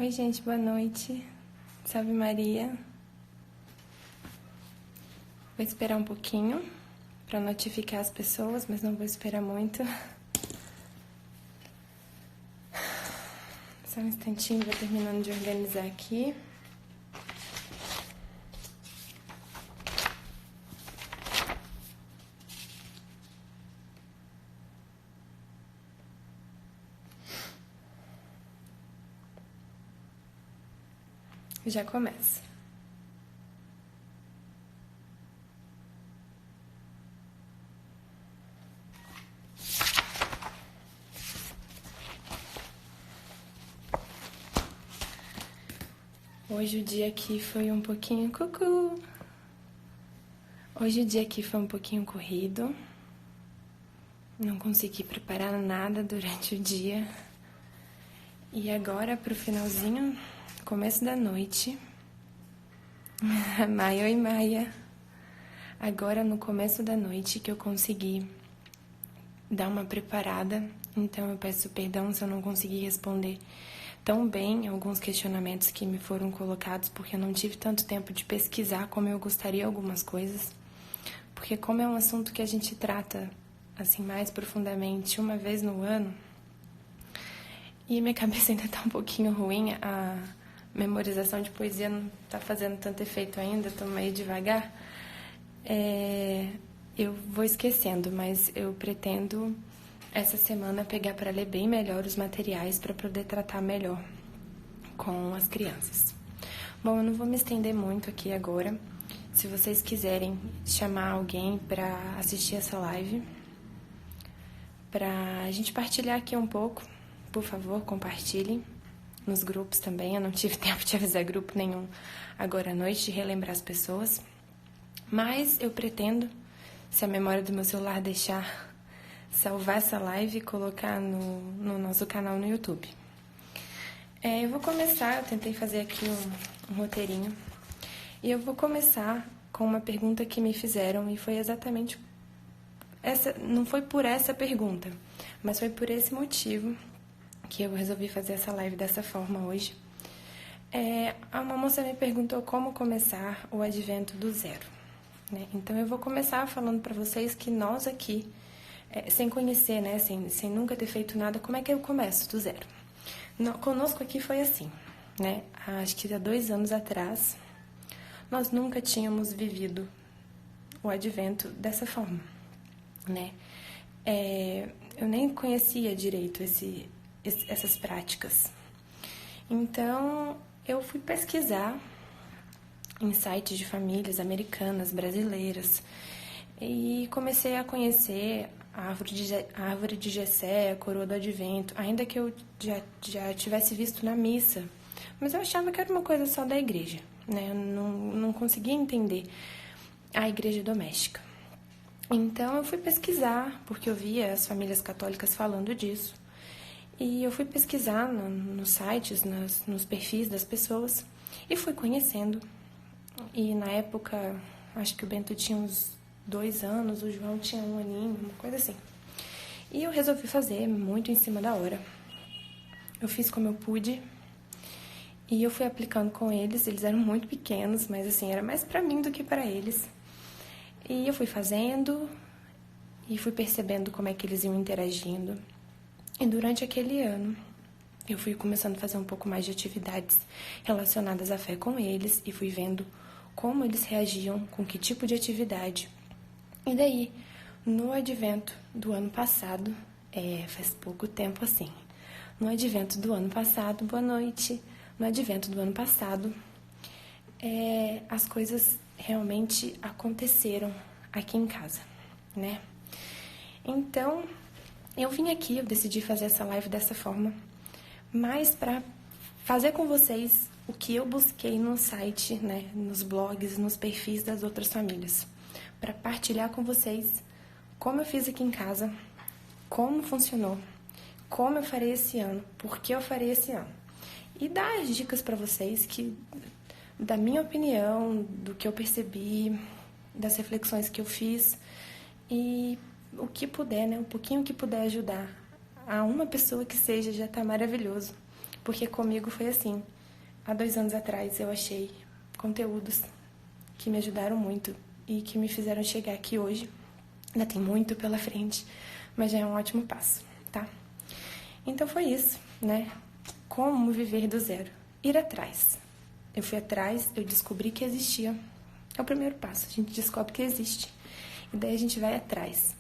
Oi, gente, boa noite. Salve Maria. Vou esperar um pouquinho para notificar as pessoas, mas não vou esperar muito. Só um instantinho, vou terminando de organizar aqui. Já começa. Hoje o dia aqui foi um pouquinho... Cucu! Hoje o dia aqui foi um pouquinho corrido. Não consegui preparar nada durante o dia. E agora, pro finalzinho, começo da noite... Maia, oi Maia. Agora no começo da noite que eu consegui dar uma preparada, então eu peço perdão se eu não consegui responder tão bem alguns questionamentos que me foram colocados, porque eu não tive tanto tempo de pesquisar como eu gostaria algumas coisas, porque como é um assunto que a gente trata assim mais profundamente uma vez no ano, e minha cabeça ainda tá um pouquinho ruim, a memorização de poesia não tá fazendo tanto efeito ainda, tô meio devagar, eu vou esquecendo, mas eu pretendo essa semana pegar para ler bem melhor os materiais para poder tratar melhor com as crianças. Bom, eu não vou me estender muito aqui agora. Se vocês quiserem chamar alguém para assistir essa live, para a gente partilhar aqui um pouco, por favor, compartilhem nos grupos também. Eu não tive tempo de avisar grupo nenhum agora à noite, de relembrar as pessoas. Mas eu pretendo, se a memória do meu celular deixar, salvar essa live e colocar no nosso canal no YouTube. Eu vou começar, eu tentei fazer aqui um roteirinho, e eu vou começar com uma pergunta que me fizeram, e foi exatamente essa, não foi por essa pergunta, mas foi por esse motivo que eu resolvi fazer essa live dessa forma hoje. Uma moça me perguntou como começar o advento do zero, né? Então eu vou começar falando para vocês que nós aqui, sem conhecer, né, sem nunca ter feito nada, como é que eu começo do zero? Conosco aqui foi assim, né? Acho que há 2 anos atrás, nós nunca tínhamos vivido o advento dessa forma, né? Eu nem conhecia direito essas práticas. Então, eu fui pesquisar em sites de famílias americanas, brasileiras, e comecei a conhecer a árvore de Jessé, a coroa do advento, ainda que eu já tivesse visto na missa, mas eu achava que era uma coisa só da igreja, né? Eu não conseguia entender a igreja doméstica. Então eu fui pesquisar, porque eu via as famílias católicas falando disso, e eu fui pesquisar nos sites, nos perfis das pessoas, e fui conhecendo. E na época, acho que o Bento tinha uns 2 anos, o João tinha 1 aninho, uma coisa assim. E eu resolvi fazer muito em cima da hora. Eu fiz como eu pude e eu fui aplicando com eles. Eles eram muito pequenos, mas assim, era mais pra mim do que pra eles. E eu fui fazendo e fui percebendo como é que eles iam interagindo. E durante aquele ano, eu fui começando a fazer um pouco mais de atividades relacionadas à fé com eles e fui vendo como eles reagiam, com que tipo de atividade. E daí, no advento do ano passado, faz pouco tempo assim, no advento do ano passado, boa noite, no advento do ano passado, as coisas realmente aconteceram aqui em casa, né? Então, eu vim aqui, eu decidi fazer essa live dessa forma, mas para fazer com vocês o que eu busquei no site, né, nos blogs, nos perfis das outras famílias, para partilhar com vocês como eu fiz aqui em casa, como funcionou, como eu farei esse ano, por que eu farei esse ano. E dar as dicas para vocês que, da minha opinião, do que eu percebi, das reflexões que eu fiz e o que puder, né, um pouquinho que puder ajudar a uma pessoa que seja, já está maravilhoso. Porque comigo foi assim. Há 2 anos atrás eu achei conteúdos que me ajudaram muito e que me fizeram chegar aqui hoje. Ainda tem muito pela frente, mas já é um ótimo passo, tá? Então foi isso, né? Como viver do zero? Ir atrás. Eu fui atrás, eu descobri que existia. É o primeiro passo, a gente descobre que existe. E daí a gente vai atrás.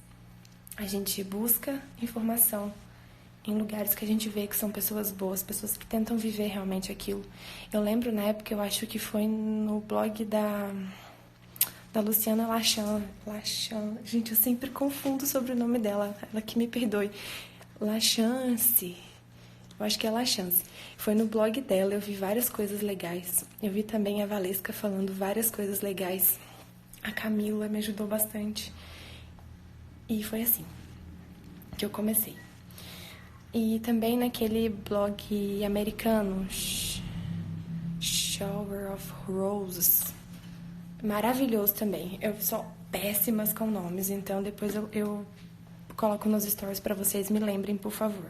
A gente busca informação em lugares que a gente vê que são pessoas boas, pessoas que tentam viver realmente aquilo. Eu lembro na época, eu acho que foi no blog da Luciana Lachan. Gente, eu sempre confundo sobre o nome dela, ela que me perdoe. Lachance. Eu acho que é Lachance. Foi no blog dela, eu vi várias coisas legais. Eu vi também a Valesca falando várias coisas legais. A Camila me ajudou bastante. E foi assim que eu comecei. E também naquele blog americano, Shower of Roses. Maravilhoso também. Eu sou péssimas com nomes, então depois eu coloco nos stories para vocês, me lembrem, por favor.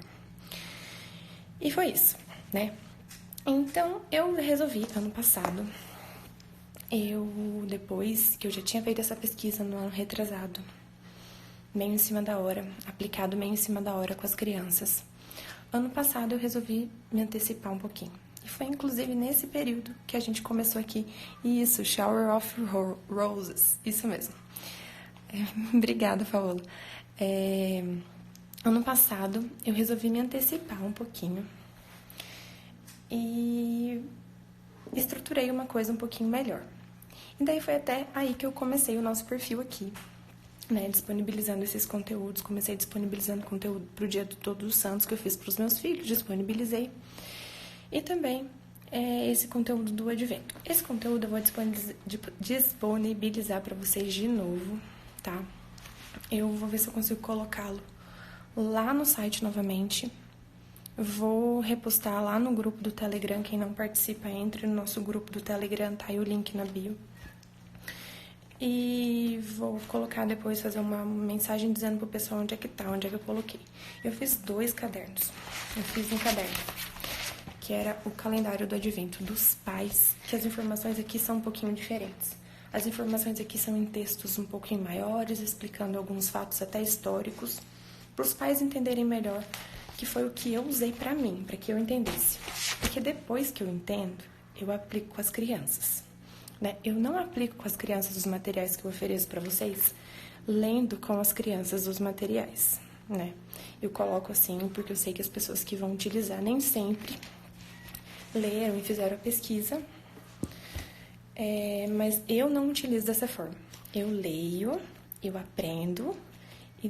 E foi isso, né? Então, eu resolvi, ano passado, depois que eu já tinha feito essa pesquisa no ano retrasado, meio em cima da hora, aplicado meio em cima da hora com as crianças, ano passado eu resolvi me antecipar um pouquinho. E foi, inclusive, nesse período que a gente começou aqui. Isso, Shower of Roses, isso mesmo. Obrigada, Paola. Ano passado, eu resolvi me antecipar um pouquinho e estruturei uma coisa um pouquinho melhor. E daí foi até aí que eu comecei o nosso perfil aqui, né, disponibilizando esses conteúdos. Comecei disponibilizando conteúdo para o Dia de Todos os Santos, que eu fiz para os meus filhos, disponibilizei. E também esse conteúdo do Advento. Esse conteúdo eu vou disponibilizar para vocês de novo, tá? Eu vou ver se eu consigo colocá-lo lá no site novamente. Vou repostar lá no grupo do Telegram. Quem não participa, entre no nosso grupo do Telegram, tá aí o link na bio. E vou colocar depois, fazer uma mensagem dizendo pro pessoal onde é que tá, onde é que eu coloquei. Eu fiz 2 cadernos. Eu fiz um caderno que era o calendário do Advento dos pais, que as informações aqui são um pouquinho diferentes. As informações aqui são em textos um pouquinho maiores, explicando alguns fatos até históricos, para os pais entenderem melhor, que foi o que eu usei para mim, para que eu entendesse. Porque depois que eu entendo, eu aplico com as crianças, né? Eu não aplico com as crianças os materiais que eu ofereço para vocês, lendo com as crianças os materiais, né? Eu coloco assim, porque eu sei que as pessoas que vão utilizar nem sempre leram e fizeram a pesquisa, mas eu não utilizo dessa forma. Eu leio, eu aprendo, e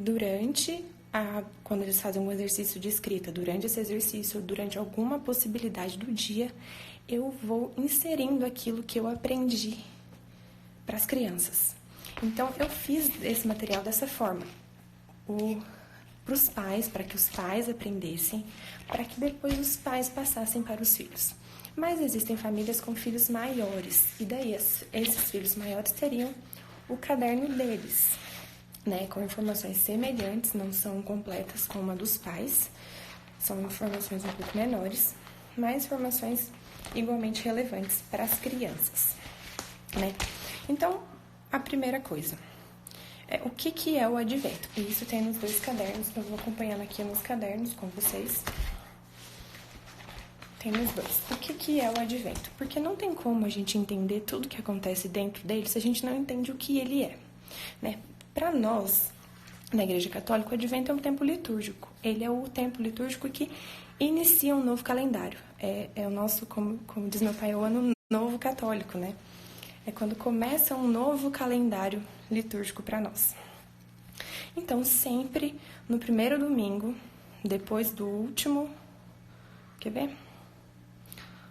quando eles fazem um exercício de escrita, durante esse exercício, durante alguma possibilidade do dia, eu vou inserindo aquilo que eu aprendi para as crianças. Então, eu fiz esse material dessa forma, para os pais, para que os pais aprendessem, para que depois os pais passassem para os filhos. Mas existem famílias com filhos maiores, e daí esses filhos maiores teriam o caderno deles, né, com informações semelhantes, não são completas como a dos pais, são informações um pouco menores, mas informações igualmente relevantes para as crianças, né? Então, a primeira coisa, o que é o Advento? E isso tem nos 2 cadernos, eu vou acompanhando aqui nos cadernos com vocês. Tem nos 2. O que é o Advento? Porque não tem como a gente entender tudo que acontece dentro dele se a gente não entende o que ele é, né? Para nós, na Igreja Católica, o Advento é um tempo litúrgico. Ele é o tempo litúrgico que inicia um novo calendário. É o nosso, como diz meu pai, é o ano novo católico, né? É quando começa um novo calendário litúrgico para nós. Então, sempre no primeiro domingo, depois do último... Quer ver?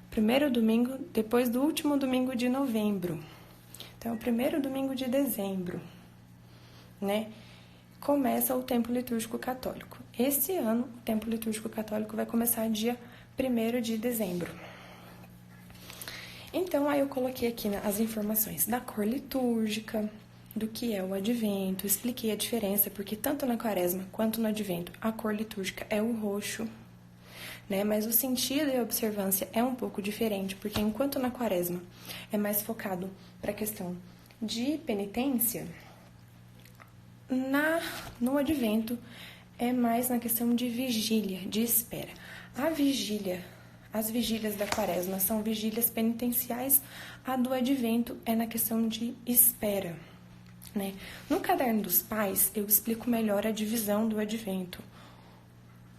Primeiro domingo, depois do último domingo de novembro. Então, o primeiro domingo de dezembro, né? Começa o tempo litúrgico católico. Esse ano, o tempo litúrgico católico vai começar dia 1º de dezembro. Então, aí eu coloquei aqui as informações da cor litúrgica, do que é o Advento, expliquei a diferença, porque tanto na Quaresma quanto no Advento, a cor litúrgica é o roxo. né? Mas o sentido e a observância é um pouco diferente, porque enquanto na quaresma é mais focado para a questão de penitência, no advento é mais na questão de vigília, de espera. As vigílias da quaresma são vigílias penitenciais, a do advento é na questão de espera, né? No Caderno dos Pais, eu explico melhor a divisão do advento,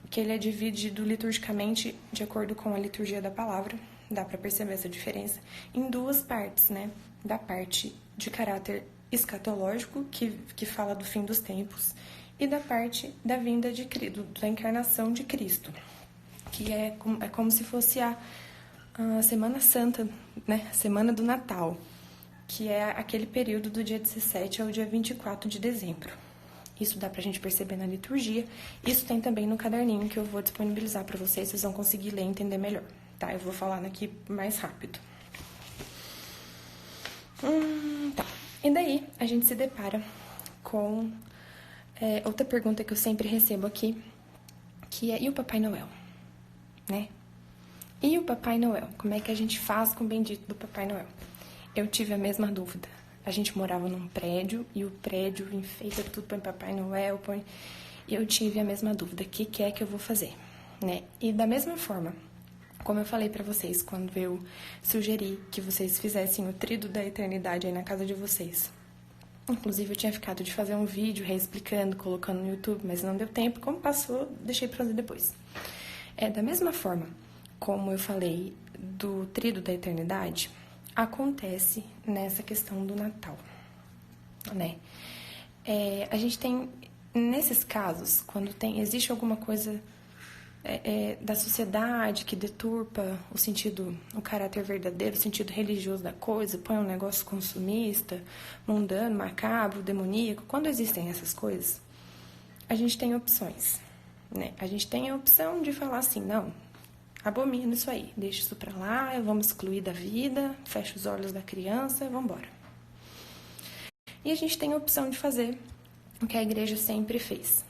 que ele é dividido liturgicamente de acordo com a liturgia da palavra, dá para perceber essa diferença, em duas partes, né? Da parte de caráter escatológico, que fala do fim dos tempos, e da parte da vinda de Cristo, da encarnação de Cristo, que é como se fosse a Semana Santa, né? A Semana do Natal, que é aquele período do dia 17 ao dia 24 de dezembro. Isso dá pra gente perceber na liturgia. Isso tem também no caderninho que eu vou disponibilizar para vocês vão conseguir ler e entender melhor, tá? Eu vou falar aqui mais rápido. Tá. E daí a gente se depara com outra pergunta que eu sempre recebo aqui, que é: e o Papai Noel? Né? E o Papai Noel? Como é que a gente faz com o bendito do Papai Noel? Eu tive a mesma dúvida. A gente morava num prédio e o prédio enfeita tudo, põe Papai Noel, E eu tive a mesma dúvida. O que é que eu vou fazer? Né? E da mesma forma, como eu falei pra vocês quando eu sugeri que vocês fizessem o Tríduo da Eternidade aí na casa de vocês. Inclusive, eu tinha ficado de fazer um vídeo reexplicando, colocando no YouTube, mas não deu tempo. Como passou, deixei pra fazer depois. Da mesma forma como eu falei do Tríduo da Eternidade, acontece nessa questão do Natal, né? A gente tem, nesses casos, quando existe alguma coisa da sociedade que deturpa o caráter verdadeiro, o sentido religioso da coisa, põe um negócio consumista, mundano, macabro, demoníaco. Quando existem essas coisas, a gente tem opções, né? A gente tem a opção de falar assim: não, abomino isso aí, deixa isso pra lá, vamos excluir da vida, fecha os olhos da criança, vamos embora. E a gente tem a opção de fazer o que a igreja sempre fez,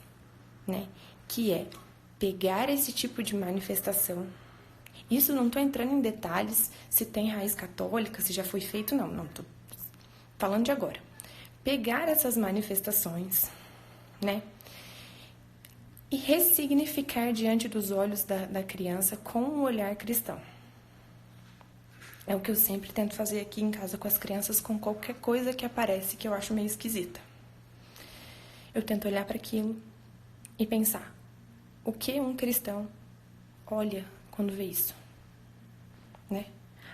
né? Que é pegar esse tipo de manifestação. Isso não estou entrando em detalhes se tem raiz católica, se já foi feito, não estou falando de agora. Pegar essas manifestações, né? E ressignificar diante dos olhos da criança com um olhar cristão. É o que eu sempre tento fazer aqui em casa com as crianças, com qualquer coisa que aparece que eu acho meio esquisita. Eu tento olhar para aquilo e pensar: o que um cristão olha quando vê isso? Né?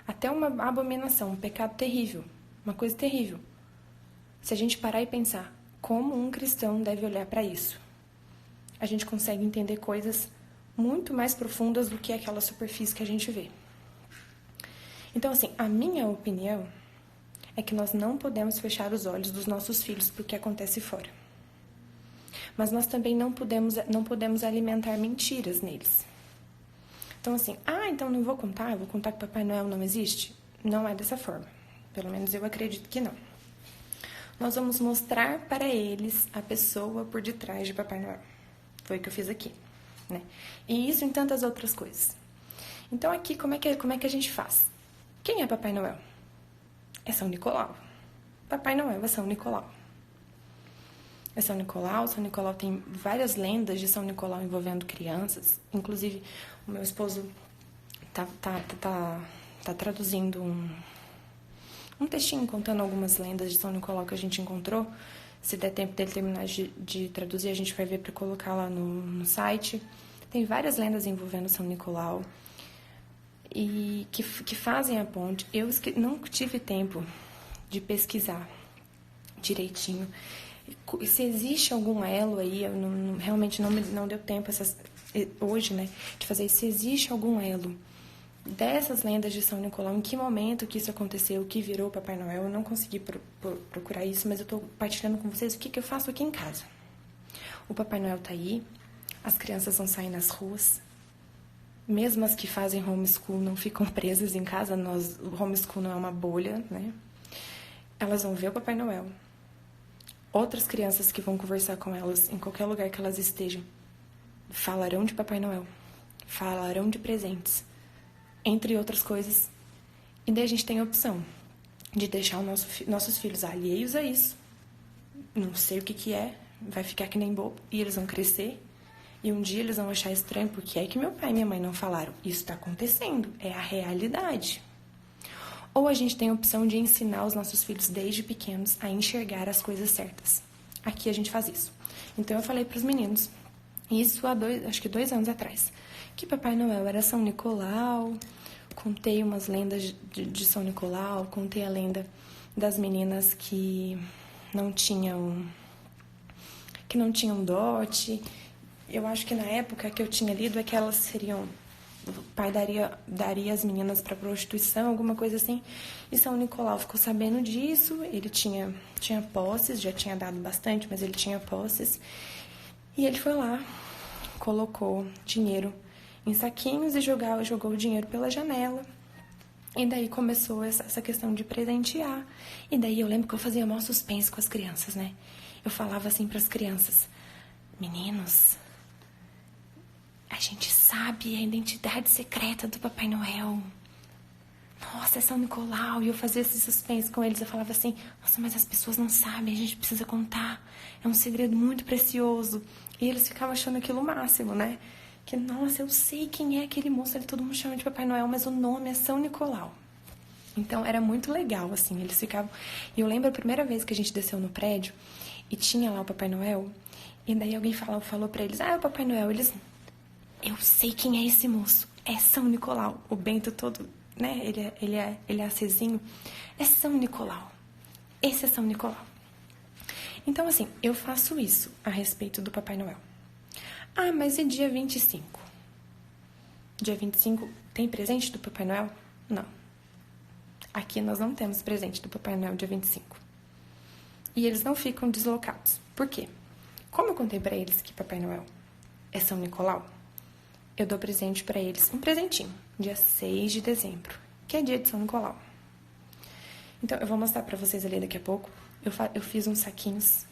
Até uma abominação, um pecado terrível, uma coisa terrível. Se a gente parar e pensar como um cristão deve olhar para isso, a gente consegue entender coisas muito mais profundas do que aquela superfície que a gente vê. Então, assim, a minha opinião é que nós não podemos fechar os olhos dos nossos filhos para o que acontece fora. Mas nós também não podemos alimentar mentiras neles. Então, assim, então não vou contar, eu vou contar que Papai Noel não existe? Não é dessa forma. Pelo menos eu acredito que não. Nós vamos mostrar para eles a pessoa por detrás de Papai Noel. Foi o que eu fiz aqui, né? E isso em tantas outras coisas. Então, aqui, como é que a gente faz? Quem é Papai Noel? É São Nicolau. Papai Noel é São Nicolau. É São Nicolau. São Nicolau tem várias lendas de São Nicolau envolvendo crianças. Inclusive, o meu esposo tá traduzindo um textinho contando algumas lendas de São Nicolau que a gente encontrou. Se der tempo dele terminar de traduzir, a gente vai ver para colocar lá no site. Tem várias lendas envolvendo São Nicolau e que fazem a ponte. Eu não tive tempo de pesquisar direitinho se existe algum elo aí. Eu realmente não deu tempo hoje, né, de fazer isso. Se existe algum elo dessas lendas de São Nicolau, em que momento que isso aconteceu, o que virou Papai Noel. Eu não consegui procurar isso, mas eu estou partilhando com vocês o que eu faço aqui em casa. O Papai Noel tá aí, as crianças vão sair nas ruas, mesmo as que fazem homeschool não ficam presas em casa. O homeschool não é uma bolha, né? Elas vão ver o Papai Noel. Outras crianças que vão conversar com elas, em qualquer lugar que elas estejam, falarão de Papai Noel. falarão de presentes, entre outras coisas. E daí a gente tem a opção de deixar nossos filhos alheios a isso. Não sei o que é, vai ficar que nem bobo. E eles vão crescer. E um dia eles vão achar estranho, porque é que meu pai e minha mãe não falaram. Isso está acontecendo, é a realidade. Ou a gente tem a opção de ensinar os nossos filhos desde pequenos a enxergar as coisas certas. Aqui a gente faz isso. Então eu falei para os meninos, isso há acho que 2 anos atrás, que Papai Noel era São Nicolau. Contei umas lendas de São Nicolau, contei a lenda das meninas que não tinham dote. Eu acho que na época que eu tinha lido é que elas seriam... O pai daria as meninas para prostituição, alguma coisa assim. E São Nicolau ficou sabendo disso. Ele tinha posses, já tinha dado bastante, mas ele tinha posses. E ele foi lá, colocou dinheiro em saquinhos e jogou o dinheiro pela janela. E daí começou essa questão de presentear. E daí eu lembro que eu fazia maior suspense com as crianças, né? Eu falava assim para as crianças: meninos, a gente sabe a identidade secreta do Papai Noel. Nossa, é São Nicolau. E eu fazia esse suspense com eles. Eu falava assim: nossa, mas as pessoas não sabem, a gente precisa contar. É um segredo muito precioso. E eles ficavam achando aquilo o máximo, né? Que, nossa, eu sei quem é aquele moço, todo mundo chama de Papai Noel, mas o nome é São Nicolau. Então, era muito legal, assim, eles ficavam... E eu lembro a primeira vez que a gente desceu no prédio e tinha lá o Papai Noel, e daí alguém falou pra eles: é o Papai Noel. Eles: eu sei quem é esse moço, é São Nicolau. O Bento todo, né, ele é acesinho, é São Nicolau. Esse é São Nicolau. Então, assim, eu faço isso a respeito do Papai Noel. Ah, mas e dia 25? Dia 25 tem presente do Papai Noel? Não. Aqui nós não temos presente do Papai Noel dia 25. E eles não ficam deslocados. Por quê? Como eu contei pra eles que Papai Noel é São Nicolau, eu dou presente pra eles, um presentinho, dia 6 de dezembro, que é dia de São Nicolau. Então, eu vou mostrar pra vocês ali daqui a pouco. Eu fiz uns saquinhos,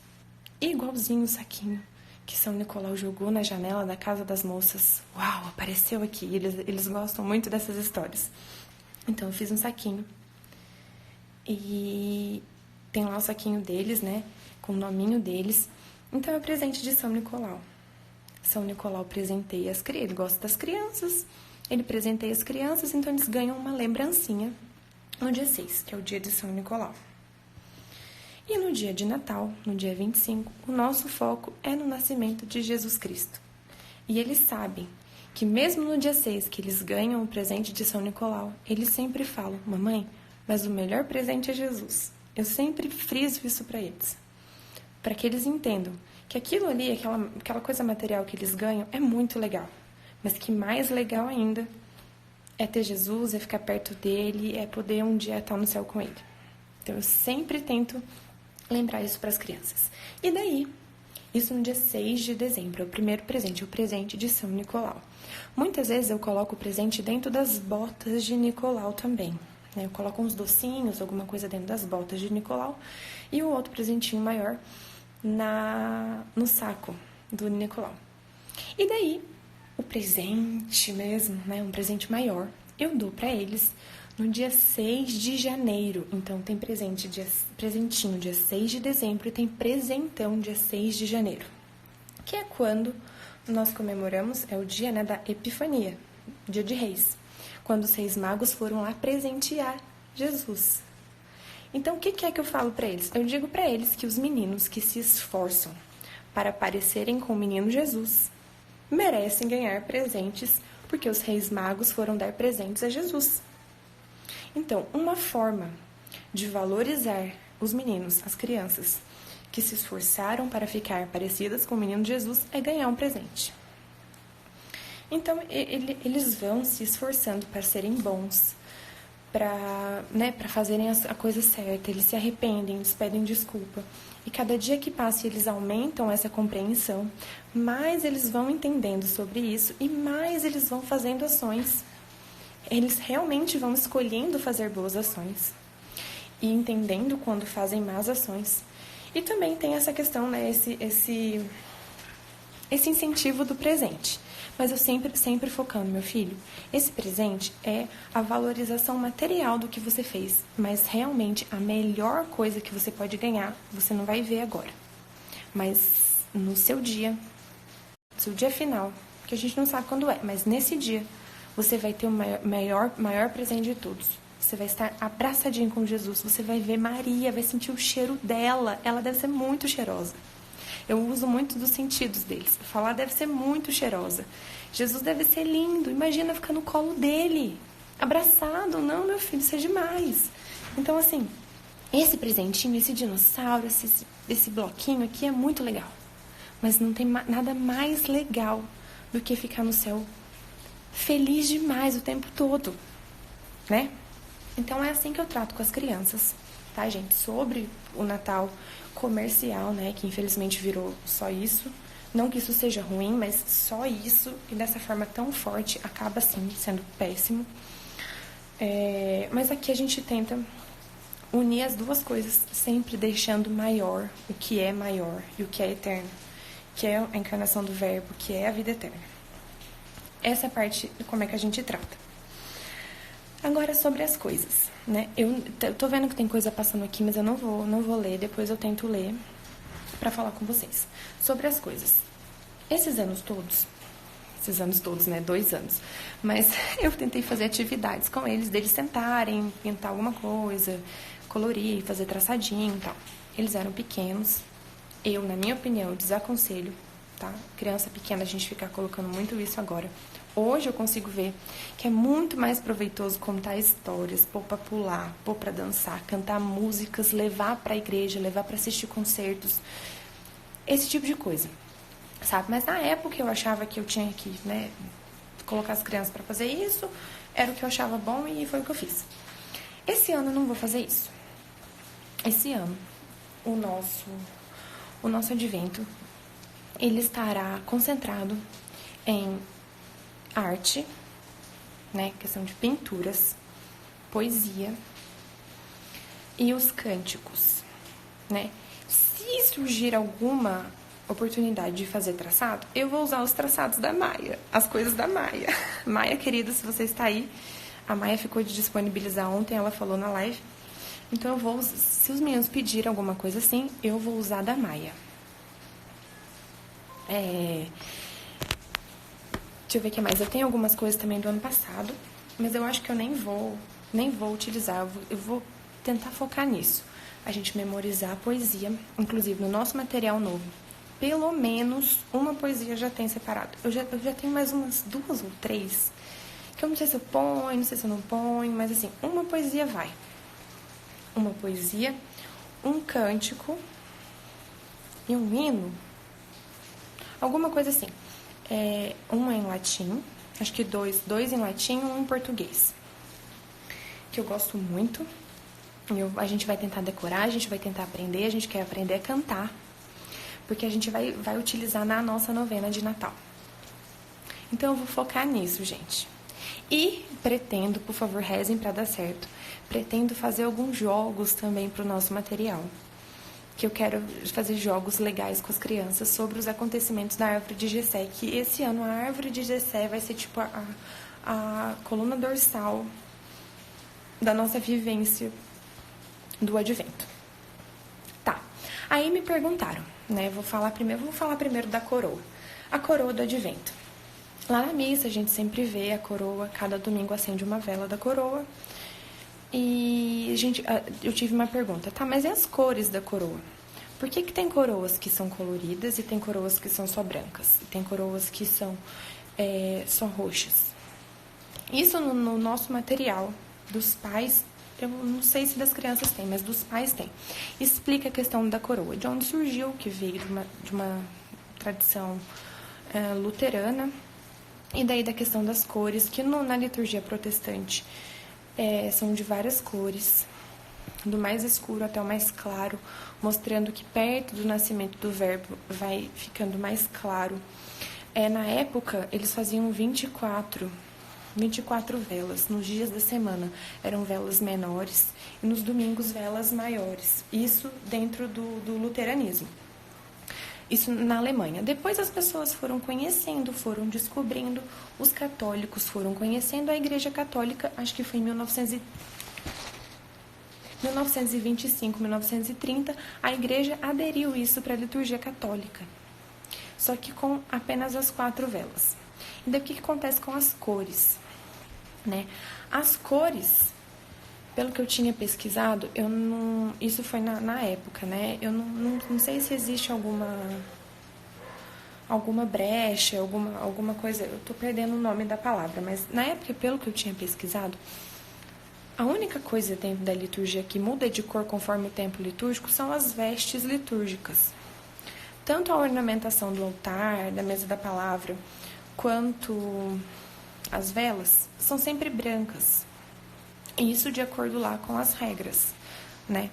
igualzinho o saquinho que São Nicolau jogou na janela da casa das moças. Uau, apareceu aqui. Eles gostam muito dessas histórias. Então, eu fiz um saquinho. E tem lá o saquinho deles, né? Com o nominho deles. Então, é o presente de São Nicolau. São Nicolau presenteia as crianças. Ele gosta das crianças. Ele presenteia as crianças, então eles ganham uma lembrancinha no dia 6, que é o dia de São Nicolau. E no dia de Natal, no dia 25, o nosso foco é no nascimento de Jesus Cristo. E eles sabem que mesmo no dia 6, que eles ganham o presente de São Nicolau, eles sempre falam: mamãe, mas o melhor presente é Jesus. Eu sempre friso isso para eles. Para que eles entendam que aquilo ali, aquela coisa material que eles ganham, é muito legal. Mas que mais legal ainda é ter Jesus, é ficar perto dele, é poder um dia estar no céu com ele. Então eu sempre tento lembrar isso para as crianças. E daí, isso no dia 6 de dezembro, é o primeiro presente, o presente de São Nicolau. Muitas vezes eu coloco o presente dentro das botas de Nicolau também, né? Eu coloco uns docinhos, alguma coisa dentro das botas de Nicolau e o outro presentinho maior no saco do Nicolau. E daí, o presente mesmo, né? Um presente maior, eu dou para eles no dia 6 de janeiro. Então, tem presentinho dia 6 de dezembro e tem presentão dia 6 de janeiro. Que é quando nós comemoramos, é o dia, né, da Epifania, dia de Reis. Quando os Reis Magos foram lá presentear Jesus. Então, o que é que eu falo para eles? Eu digo para eles que os meninos que se esforçam para parecerem com o menino Jesus merecem ganhar presentes, porque os Reis Magos foram dar presentes a Jesus. Então, uma forma de valorizar os meninos, as crianças, que se esforçaram para ficar parecidas com o menino Jesus é ganhar um presente. Então, eles vão se esforçando para serem bons, para fazerem a coisa certa. Eles se arrependem, eles pedem desculpa. E cada dia que passa, eles aumentam essa compreensão, mais eles vão entendendo sobre isso e mais eles vão fazendo ações. Eles realmente vão escolhendo fazer boas ações e entendendo quando fazem más ações. E também tem essa questão, né, esse incentivo do presente. Mas eu sempre focando, meu filho, esse presente é a valorização material do que você fez, mas realmente a melhor coisa que você pode ganhar, você não vai ver agora. Mas no seu dia final, que a gente não sabe quando é, mas nesse dia, você vai ter o maior presente de todos. Você vai estar abraçadinho com Jesus, você vai ver Maria, vai sentir o cheiro dela, ela deve ser muito cheirosa. Eu uso muito dos sentidos deles. Falar deve ser muito cheirosa. Jesus deve ser lindo. Imagina ficar no colo dele, abraçado. Não, meu filho, isso é demais. Então, assim, esse presentinho, esse dinossauro, esse bloquinho aqui é muito legal. Mas não tem nada mais legal do que ficar no céu feliz demais o tempo todo, né? Então, é assim que eu trato com as crianças, tá, gente? Sobre o Natal comercial, né, que infelizmente virou só isso. Não que isso seja ruim, mas só isso, e dessa forma tão forte, acaba sim sendo péssimo. Mas aqui a gente tenta unir as duas coisas, sempre deixando maior o que é maior e o que é eterno, que é a encarnação do Verbo, que é a vida eterna. Essa é a parte de como é que a gente trata. Agora, sobre as coisas, né? Eu tô vendo que tem coisa passando aqui, mas eu não vou ler, depois eu tento ler pra falar com vocês. Sobre as coisas. Esses anos todos, né? 2 anos. Mas eu tentei fazer atividades com eles, deles sentarem, pintar alguma coisa, colorir, fazer traçadinho e tal. Eles eram pequenos. Eu, na minha opinião, desaconselho, tá? Criança pequena, a gente ficar colocando muito isso agora. Hoje eu consigo ver que é muito mais proveitoso contar histórias, pôr pra pular, pôr pra dançar, cantar músicas, levar pra igreja, levar pra assistir concertos, esse tipo de coisa, sabe? Mas na época eu achava que eu tinha que, né, colocar as crianças pra fazer isso, era o que eu achava bom e foi o que eu fiz. Esse ano eu não vou fazer isso. Esse ano, o nosso advento, ele estará concentrado em arte, né, questão de pinturas, poesia e os cânticos, né? Se surgir alguma oportunidade de fazer traçado, eu vou usar os traçados da Maia, as coisas da Maia. Maia, querida, se você está aí, a Maia ficou de disponibilizar ontem, ela falou na live. Então eu vou, se os meninos pedirem alguma coisa assim, eu vou usar da Maia. Deixa eu ver o que mais. Eu tenho algumas coisas também do ano passado, mas eu acho que eu nem vou utilizar. Eu vou tentar focar nisso. A gente memorizar a poesia, inclusive no nosso material novo. Pelo menos uma poesia já tem separado. Eu já tenho mais umas 2 ou 3, que eu não sei se eu ponho, não sei se eu não ponho, mas assim, uma poesia vai. Uma poesia, um cântico e um hino. Alguma coisa assim. Um em latim, acho que dois em latim e um em português, que eu gosto muito. A gente vai tentar decorar, a gente vai tentar aprender, a gente quer aprender a cantar, porque a gente vai utilizar na nossa novena de Natal. Então eu vou focar nisso, gente. E pretendo, por favor, rezem para dar certo, pretendo fazer alguns jogos também para o nosso material. Que eu quero fazer jogos legais com as crianças sobre os acontecimentos da árvore de Jessé, que esse ano a árvore de Jessé vai ser tipo a coluna dorsal da nossa vivência do advento. Tá, aí me perguntaram, né, vou falar primeiro da coroa. A coroa do advento. Lá na missa a gente sempre vê a coroa, cada domingo acende uma vela da coroa. E, eu tive uma pergunta, tá, mas e as cores da coroa? Por que tem coroas que são coloridas e tem coroas que são só brancas? E tem coroas que são só roxas? Isso no nosso material dos pais, eu não sei se das crianças tem, mas dos pais tem. Explica a questão da coroa, de onde surgiu, que veio de uma tradição luterana, e daí da questão das cores, que na liturgia protestante são de várias cores, do mais escuro até o mais claro, mostrando que perto do nascimento do Verbo vai ficando mais claro. Na época, eles faziam 24 velas. Nos dias da semana eram velas menores e nos domingos velas maiores. Isso dentro do luteranismo. Isso na Alemanha. Depois as pessoas foram conhecendo, foram descobrindo, os católicos foram conhecendo a Igreja Católica, acho que foi em 1925, 1930, a Igreja aderiu isso para a liturgia católica, só que com apenas as 4 velas. E daí o que acontece com as cores? Né? As cores, pelo que eu tinha pesquisado, isso foi na época, né? Eu não sei se existe alguma brecha, alguma coisa, eu estou perdendo o nome da palavra, mas na época, pelo que eu tinha pesquisado, a única coisa dentro da liturgia que muda de cor conforme o tempo litúrgico são as vestes litúrgicas. Tanto a ornamentação do altar, da mesa da palavra, quanto as velas, são sempre brancas. Isso de acordo lá com as regras, né?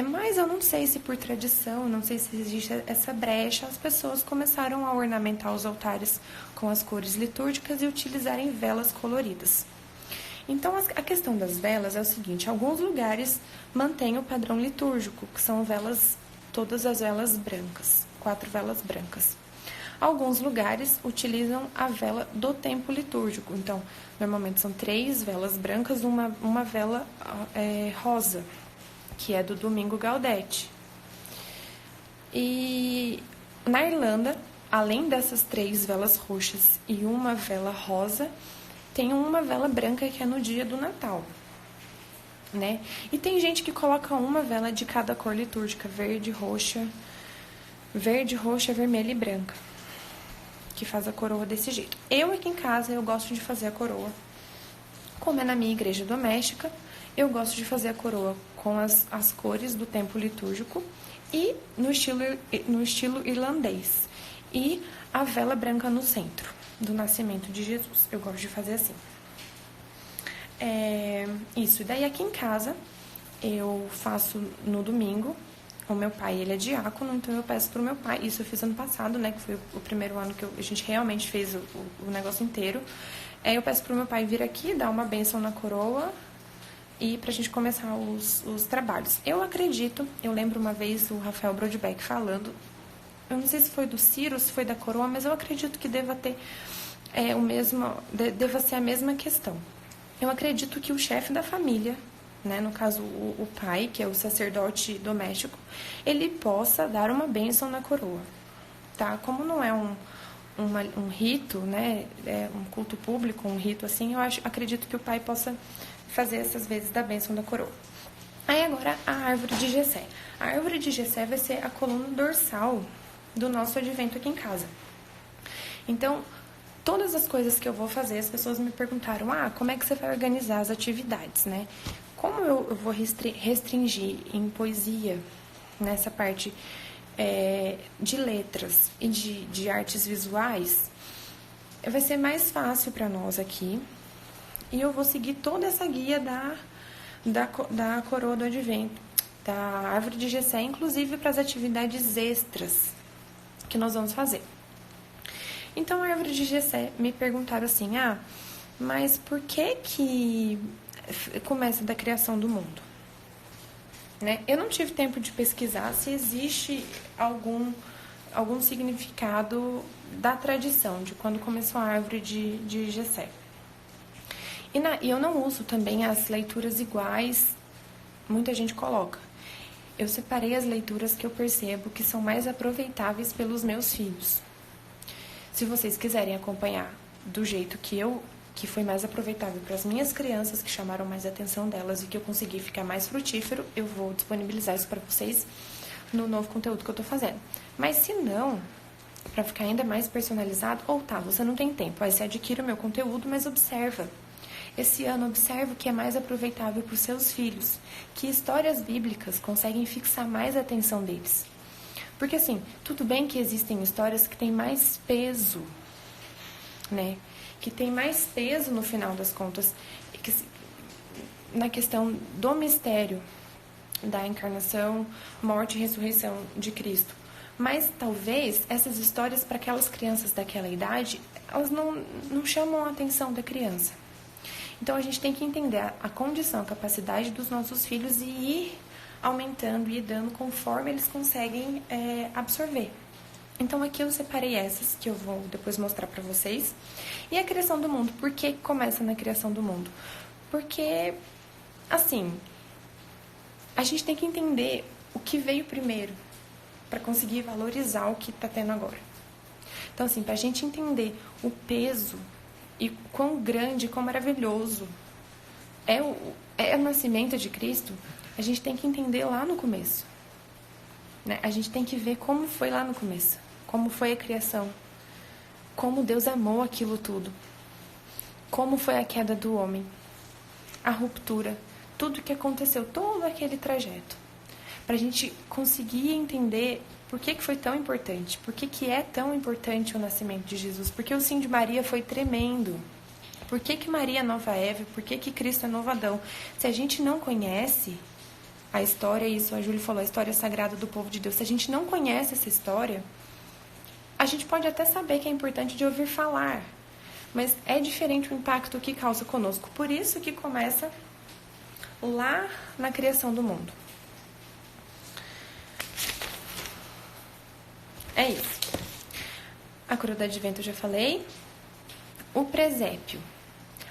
Mas eu não sei se por tradição, não sei se existe essa brecha, as pessoas começaram a ornamentar os altares com as cores litúrgicas e utilizarem velas coloridas. Então, a questão das velas é o seguinte, alguns lugares mantêm o padrão litúrgico, que são todas as velas brancas, 4 velas brancas. Alguns lugares utilizam a vela do tempo litúrgico, então, normalmente são 3 velas brancas, uma vela rosa, que é do Domingo Gaudete. E na Irlanda, além dessas 3 velas roxas e uma vela rosa, tem uma vela branca que é no dia do Natal, né? E tem gente que coloca uma vela de cada cor litúrgica, verde, roxa, vermelha e branca, que faz a coroa desse jeito. Eu aqui em casa, eu gosto de fazer a coroa, como é na minha igreja doméstica, eu gosto de fazer a coroa com as cores do tempo litúrgico e no estilo irlandês. E a vela branca no centro do nascimento de Jesus. Eu gosto de fazer assim. Isso. E daí aqui em casa, eu faço no domingo. O meu pai, ele é diácono, então eu peço pro meu pai. Isso eu fiz ano passado, né? Que foi o primeiro ano que a gente realmente fez o negócio inteiro. Eu peço pro meu pai vir aqui, dar uma bênção na coroa e pra gente começar os trabalhos. Eu acredito, eu lembro uma vez o Rafael Brodbeck falando, eu não sei se foi do Ciro, se foi da coroa, mas eu acredito que deva ter deva ser a mesma questão. Eu acredito que o chefe da família, né, no caso o pai, que é o sacerdote doméstico, ele possa dar uma bênção na coroa, tá? Como não é um rito, né, um culto público, um rito assim, acredito que o pai possa fazer essas vezes da bênção da coroa. Aí agora a árvore de Jessé. A árvore de Jessé vai ser a coluna dorsal do nosso advento aqui em casa. Então, todas as coisas que eu vou fazer, as pessoas me perguntaram, como é que você vai organizar as atividades, né? Como eu vou restringir em poesia, nessa parte de letras e de artes visuais, vai ser mais fácil para nós aqui. E eu vou seguir toda essa guia da coroa do advento, da árvore de Jessé, inclusive para as atividades extras que nós vamos fazer. Então, a árvore de Jessé, me perguntaram assim, mas por que começa da criação do mundo? Né? Eu não tive tempo de pesquisar se existe algum significado da tradição, de quando começou a árvore de Jessé. E eu não uso também as leituras iguais, muita gente coloca. Eu separei as leituras que eu percebo que são mais aproveitáveis pelos meus filhos. Se vocês quiserem acompanhar do jeito que foi mais aproveitável para as minhas crianças, que chamaram mais a atenção delas e que eu consegui ficar mais frutífero, eu vou disponibilizar isso para vocês no novo conteúdo que eu estou fazendo. Mas se não, para ficar ainda mais personalizado, você não tem tempo, aí você adquire o meu conteúdo, mas observa. Esse ano, observe o que é mais aproveitável para os seus filhos, que histórias bíblicas conseguem fixar mais a atenção deles. Porque, assim, tudo bem que existem histórias que têm mais peso, né? Que tem mais peso no final das contas, na questão do mistério da encarnação, morte e ressurreição de Cristo. Mas, talvez, essas histórias, para aquelas crianças daquela idade, elas não chamam a atenção da criança. Então, a gente tem que entender a condição, a capacidade dos nossos filhos e ir aumentando e dando conforme eles conseguem absorver, Então aqui eu separei essas, que eu vou depois mostrar pra vocês. E a criação do mundo. Por que começa na criação do mundo? Porque, assim, a gente tem que entender o que veio primeiro para conseguir valorizar o que tá tendo agora. Então, assim, pra gente entender o peso e quão grande, quão maravilhoso é o nascimento de Cristo, a gente tem que entender lá no começo. Né? A gente tem que ver como foi lá no começo, como foi a criação, como Deus amou aquilo tudo, como foi a queda do homem, a ruptura, tudo que aconteceu, todo aquele trajeto. Para a gente conseguir entender por que foi tão importante, por que é tão importante o nascimento de Jesus, porque o sim de Maria foi tremendo. Por que Maria é nova Eva, por que Cristo é novo Adão? Se a gente não conhece a história, isso a Júlia falou, a história sagrada do povo de Deus, se a gente não conhece essa história, a gente pode até saber que é importante de ouvir falar, mas é diferente o impacto que causa conosco. Por isso que começa lá na criação do mundo. É isso. A coroa do advento eu já falei. O presépio.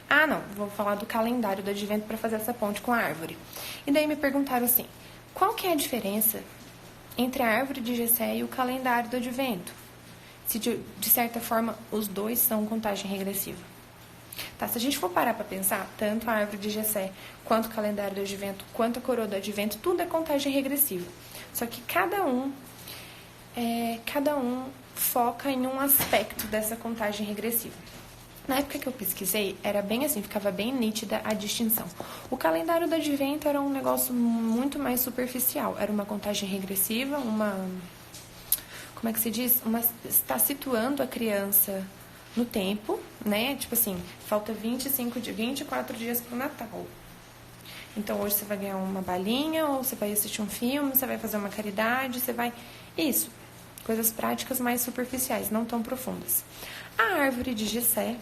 Ah, não. Vou falar do calendário do advento para fazer essa ponte com a árvore. E daí me perguntaram assim, qual que é a diferença entre a árvore de Jessé e o calendário do advento? Se de certa forma os dois são contagem regressiva. Tá, se a gente for parar para pensar, tanto a árvore de Jessé, quanto o calendário do advento, quanto a coroa do advento, tudo é contagem regressiva. Só que cada um foca em um aspecto dessa contagem regressiva. Na época que eu pesquisei, era bem assim, ficava bem nítida a distinção. O calendário do advento era um negócio muito mais superficial. Era uma contagem regressiva, como é que se diz? Está situando a criança no tempo, né? Tipo assim, falta 24 dias para o Natal. Então, hoje você vai ganhar uma balinha, ou você vai assistir um filme, você vai fazer uma caridade, você vai... Isso, coisas práticas mais superficiais, não tão profundas. A árvore de Jessé,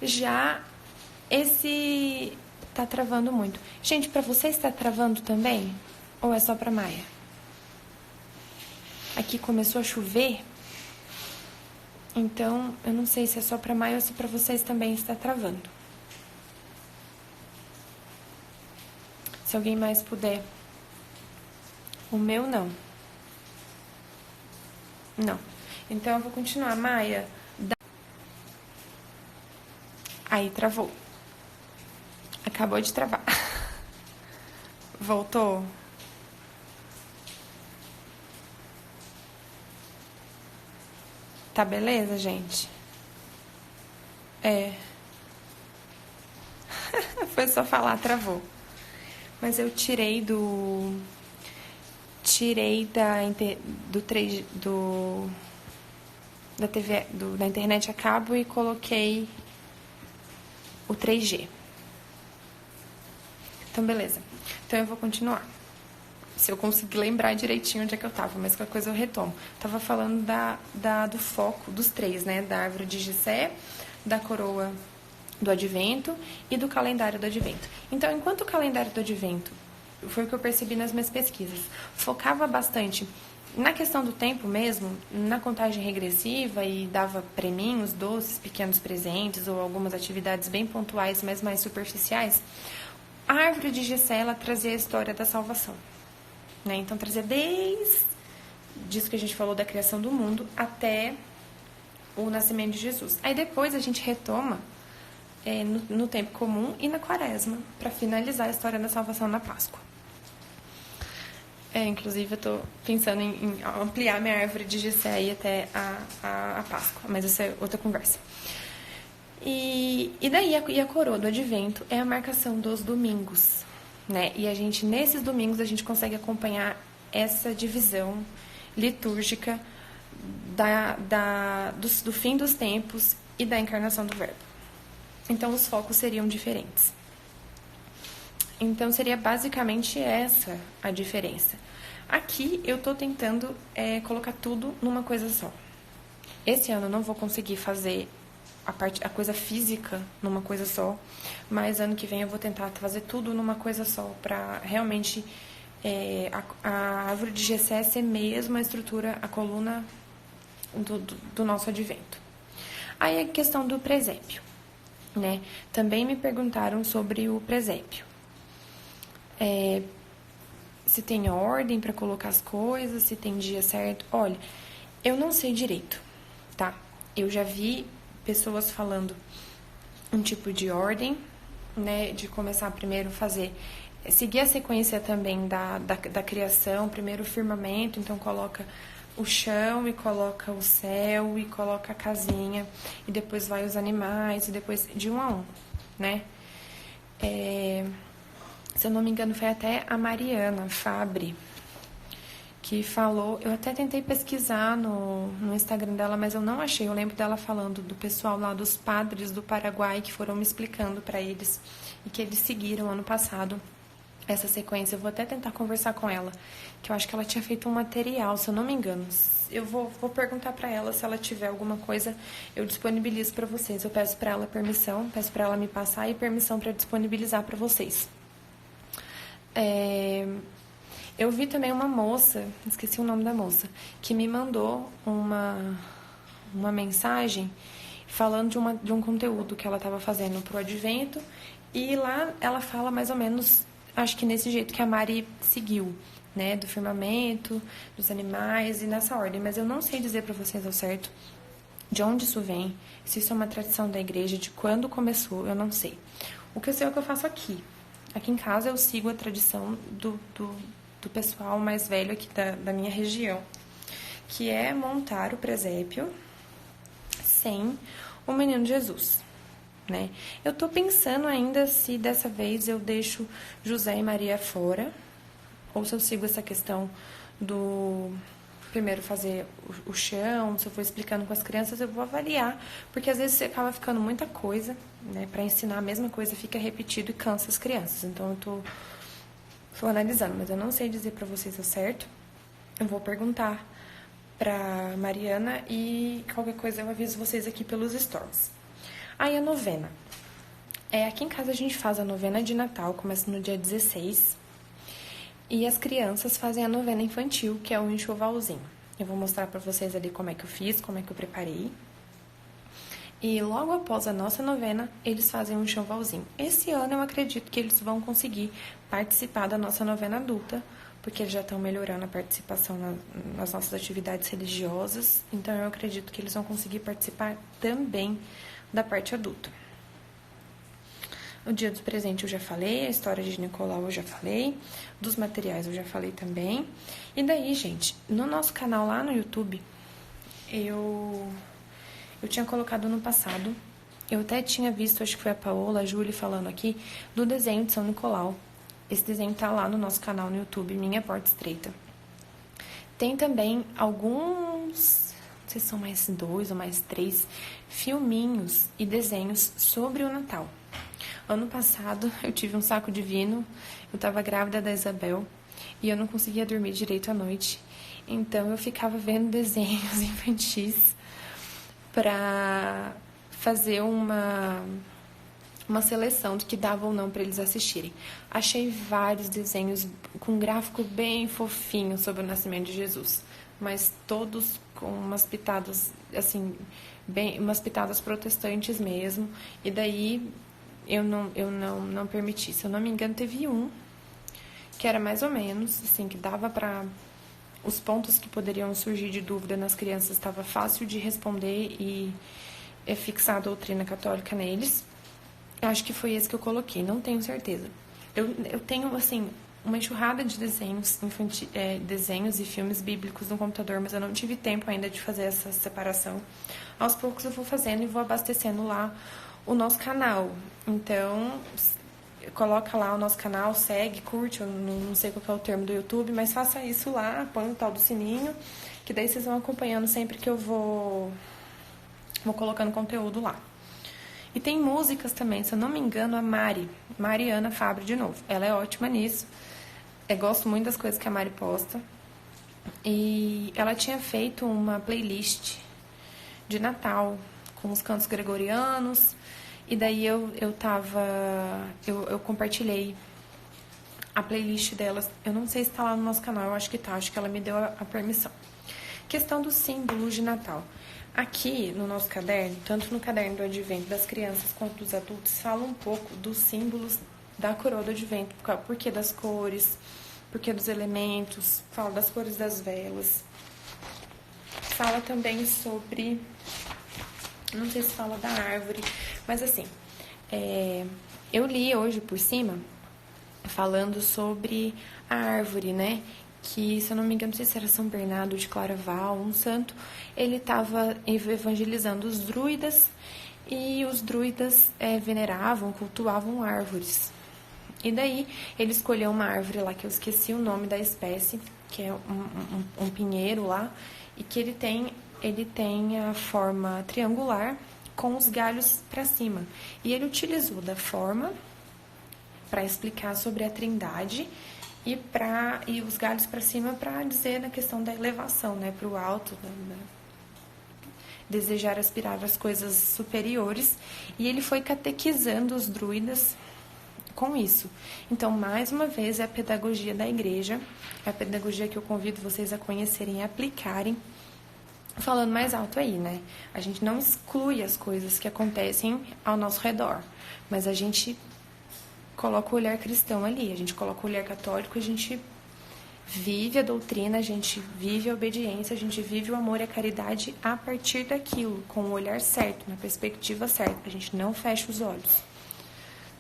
já tá travando muito. Gente, pra vocês está travando também? Ou é só pra Maia? Aqui começou a chover, então eu não sei se é só pra Maia ou se pra vocês também está travando. Se alguém mais puder. O meu não. Não. Então eu vou continuar. Maia. Aí travou. Acabou de travar. Voltou. Tá beleza, gente? É. Foi só falar, travou. Mas eu tirei da TV, da internet a cabo e coloquei o 3G. Então, beleza. Então, eu vou continuar. Se eu conseguir lembrar direitinho onde é que eu tava, mas qualquer coisa eu retomo. Tava falando do foco dos três, né? Da árvore de Jessé, da coroa do advento e do calendário do advento. Então, enquanto o calendário do advento, foi o que eu percebi nas minhas pesquisas, focava bastante na questão do tempo mesmo, na contagem regressiva e dava preminhos, doces, pequenos presentes ou algumas atividades bem pontuais, mas mais superficiais, a árvore de Jessé, ela trazia a história da salvação. Né? Então, trazia desde disso que a gente falou da criação do mundo até o nascimento de Jesus. Aí depois a gente retoma no tempo comum e na quaresma, para finalizar a história da salvação na Páscoa. Inclusive, eu estou pensando em ampliar minha árvore de Jessé aí até a Páscoa, mas essa é outra conversa. E daí, a coroa do advento é a marcação dos domingos, né? E nesses domingos, a gente consegue acompanhar essa divisão litúrgica do fim dos tempos e da encarnação do Verbo. Então, os focos seriam diferentes. Então, seria basicamente essa a diferença. Aqui, eu estou tentando colocar tudo numa coisa só. Esse ano eu não vou conseguir fazer a coisa física numa coisa só, mas ano que vem eu vou tentar fazer tudo numa coisa só, para realmente a árvore de Jessé ser mesmo a estrutura, a coluna do nosso advento. Aí a questão do presépio, né? Também me perguntaram sobre o presépio. Se tem ordem para colocar as coisas, se tem dia certo. Olha, eu não sei direito, tá? Eu já vi pessoas falando um tipo de ordem, né? De começar primeiro seguir a sequência também da criação, primeiro o firmamento, então coloca o chão e coloca o céu e coloca a casinha e depois vai os animais e depois de um a um, né? Se eu não me engano foi até a Mariana Fabre que falou, eu até tentei pesquisar no Instagram dela, mas eu não achei. Eu lembro dela falando do pessoal lá, dos padres do Paraguai, que foram me explicando para eles e que eles seguiram ano passado essa sequência. Eu vou até tentar conversar com ela, que eu acho que ela tinha feito um material, se eu não me engano. Eu vou perguntar para ela, se ela tiver alguma coisa, eu disponibilizo para vocês. Eu peço para ela permissão, peço para ela me passar e permissão para disponibilizar para vocês. Eu vi também uma moça, esqueci o nome da moça, que me mandou uma mensagem falando de um conteúdo que ela estava fazendo pro Advento, e lá ela fala mais ou menos, acho que nesse jeito que a Mari seguiu, né, do firmamento, dos animais e nessa ordem, mas eu não sei dizer para vocês ao certo de onde isso vem, se isso é uma tradição da igreja, de quando começou, eu não sei. O que eu sei é o que eu faço aqui. Aqui em casa eu sigo a tradição do pessoal mais velho aqui da minha região, que é montar o presépio sem o menino Jesus, né? Eu tô pensando ainda se dessa vez eu deixo José e Maria fora, ou se eu sigo essa questão do primeiro fazer o chão, se eu for explicando com as crianças, eu vou avaliar, porque às vezes acaba ficando muita coisa, né? Para ensinar a mesma coisa fica repetido e cansa as crianças, então eu tô analisando, mas eu não sei dizer para vocês ao certo. Eu vou perguntar para Mariana e qualquer coisa eu aviso vocês aqui pelos stories. Aí a novena. Aqui em casa a gente faz a novena de Natal, começa no dia 16. E as crianças fazem a novena infantil, que é o enxovalzinho. Eu vou mostrar para vocês ali como é que eu fiz, como é que eu preparei. E logo após a nossa novena, eles fazem um enxovalzinho. Esse ano eu acredito que eles vão conseguir participar da nossa novena adulta, porque eles já estão melhorando a participação nas nossas atividades religiosas. Então eu acredito que eles vão conseguir participar também da parte adulta. O dia dos presentes eu já falei, a história de Nicolau eu já falei, dos materiais eu já falei também. E daí, gente, no nosso canal lá no YouTube, eu tinha colocado no passado, eu até tinha visto, acho que foi a Paola, a Júlia falando aqui, do desenho de São Nicolau. Esse desenho tá lá no nosso canal no YouTube, Minha Porta Estreita. Tem também alguns, não sei se são mais 2 ou mais 3, filminhos e desenhos sobre o Natal. Ano passado eu tive um saco de vinho, eu tava grávida da Isabel e eu não conseguia dormir direito à noite. Então eu ficava vendo desenhos infantis para fazer uma seleção do que dava ou não para eles assistirem. Achei vários desenhos com gráfico bem fofinho sobre o nascimento de Jesus, mas todos com umas pitadas, assim, umas pitadas protestantes mesmo. E daí eu não permiti. Se eu não me engano, teve um que era mais ou menos, assim, que dava para os pontos que poderiam surgir de dúvida nas crianças, estava fácil de responder e fixar a doutrina católica neles. Acho que foi esse que eu coloquei, não tenho certeza. Eu tenho, assim, uma enxurrada de desenhos desenhos e filmes bíblicos no computador, mas eu não tive tempo ainda de fazer essa separação. Aos poucos eu vou fazendo e vou abastecendo lá o nosso canal. Então, coloca lá o nosso canal, segue, curte, eu não sei qual é o termo do YouTube, mas faça isso lá, põe o tal do sininho, que daí vocês vão acompanhando sempre que eu vou colocando conteúdo lá. E tem músicas também, se eu não me engano, a Mariana Fabre de novo. Ela é ótima nisso. Eu gosto muito das coisas que a Mari posta. E ela tinha feito uma playlist de Natal com os cantos gregorianos. E daí eu compartilhei a playlist delas, eu não sei se tá lá no nosso canal, eu acho que tá, acho que ela me deu a permissão. Questão dos símbolos de Natal. Aqui no nosso caderno, tanto no caderno do Advento das crianças quanto dos adultos, fala um pouco dos símbolos da coroa do Advento, porquê das cores, porquê dos elementos, fala das cores das velas. Fala também sobre, não sei se fala da árvore, mas assim, eu li hoje por cima, falando sobre a árvore, né? Que, se eu não me engano, não sei se era São Bernardo de Claraval, um santo, ele estava evangelizando os druidas, e os druidas veneravam, cultuavam árvores. E daí, ele escolheu uma árvore lá, que eu esqueci o nome da espécie, que é um pinheiro lá, e que ele tem a forma triangular com os galhos para cima. E ele utilizou da forma para explicar sobre a Trindade e os galhos para cima para dizer na questão da elevação, né, para o alto, desejar aspirar às coisas superiores. E ele foi catequizando os druidas com isso. Então, mais uma vez, é a pedagogia da igreja, é a pedagogia que eu convido vocês a conhecerem e aplicarem. Falando mais alto aí, né? A gente não exclui as coisas que acontecem ao nosso redor, mas a gente coloca o olhar cristão ali, a gente coloca o olhar católico, a gente vive a doutrina, a gente vive a obediência, a gente vive o amor e a caridade a partir daquilo, com o olhar certo, na perspectiva certa. A gente não fecha os olhos.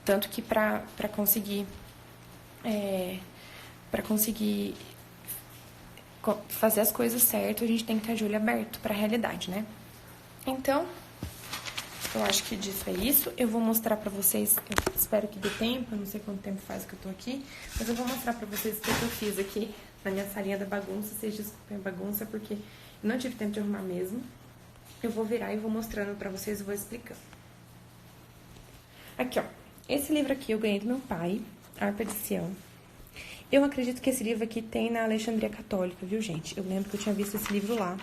Tanto que para conseguir fazer as coisas certas, a gente tem que estar de olho aberto para a realidade, né? Então, eu acho que disso é isso. Eu vou mostrar pra vocês, eu espero que dê tempo, eu não sei quanto tempo faz que eu tô aqui, mas eu vou mostrar pra vocês o que eu fiz aqui na minha salinha da bagunça. Vocês desculpem a bagunça, porque eu não tive tempo de arrumar mesmo. Eu vou virar e vou mostrando pra vocês e vou explicando. Aqui, ó. Esse livro aqui eu ganhei do meu pai, Harpa de Sião. Eu acredito que esse livro aqui tem na Alexandria Católica, viu, gente? Eu lembro que eu tinha visto esse livro lá.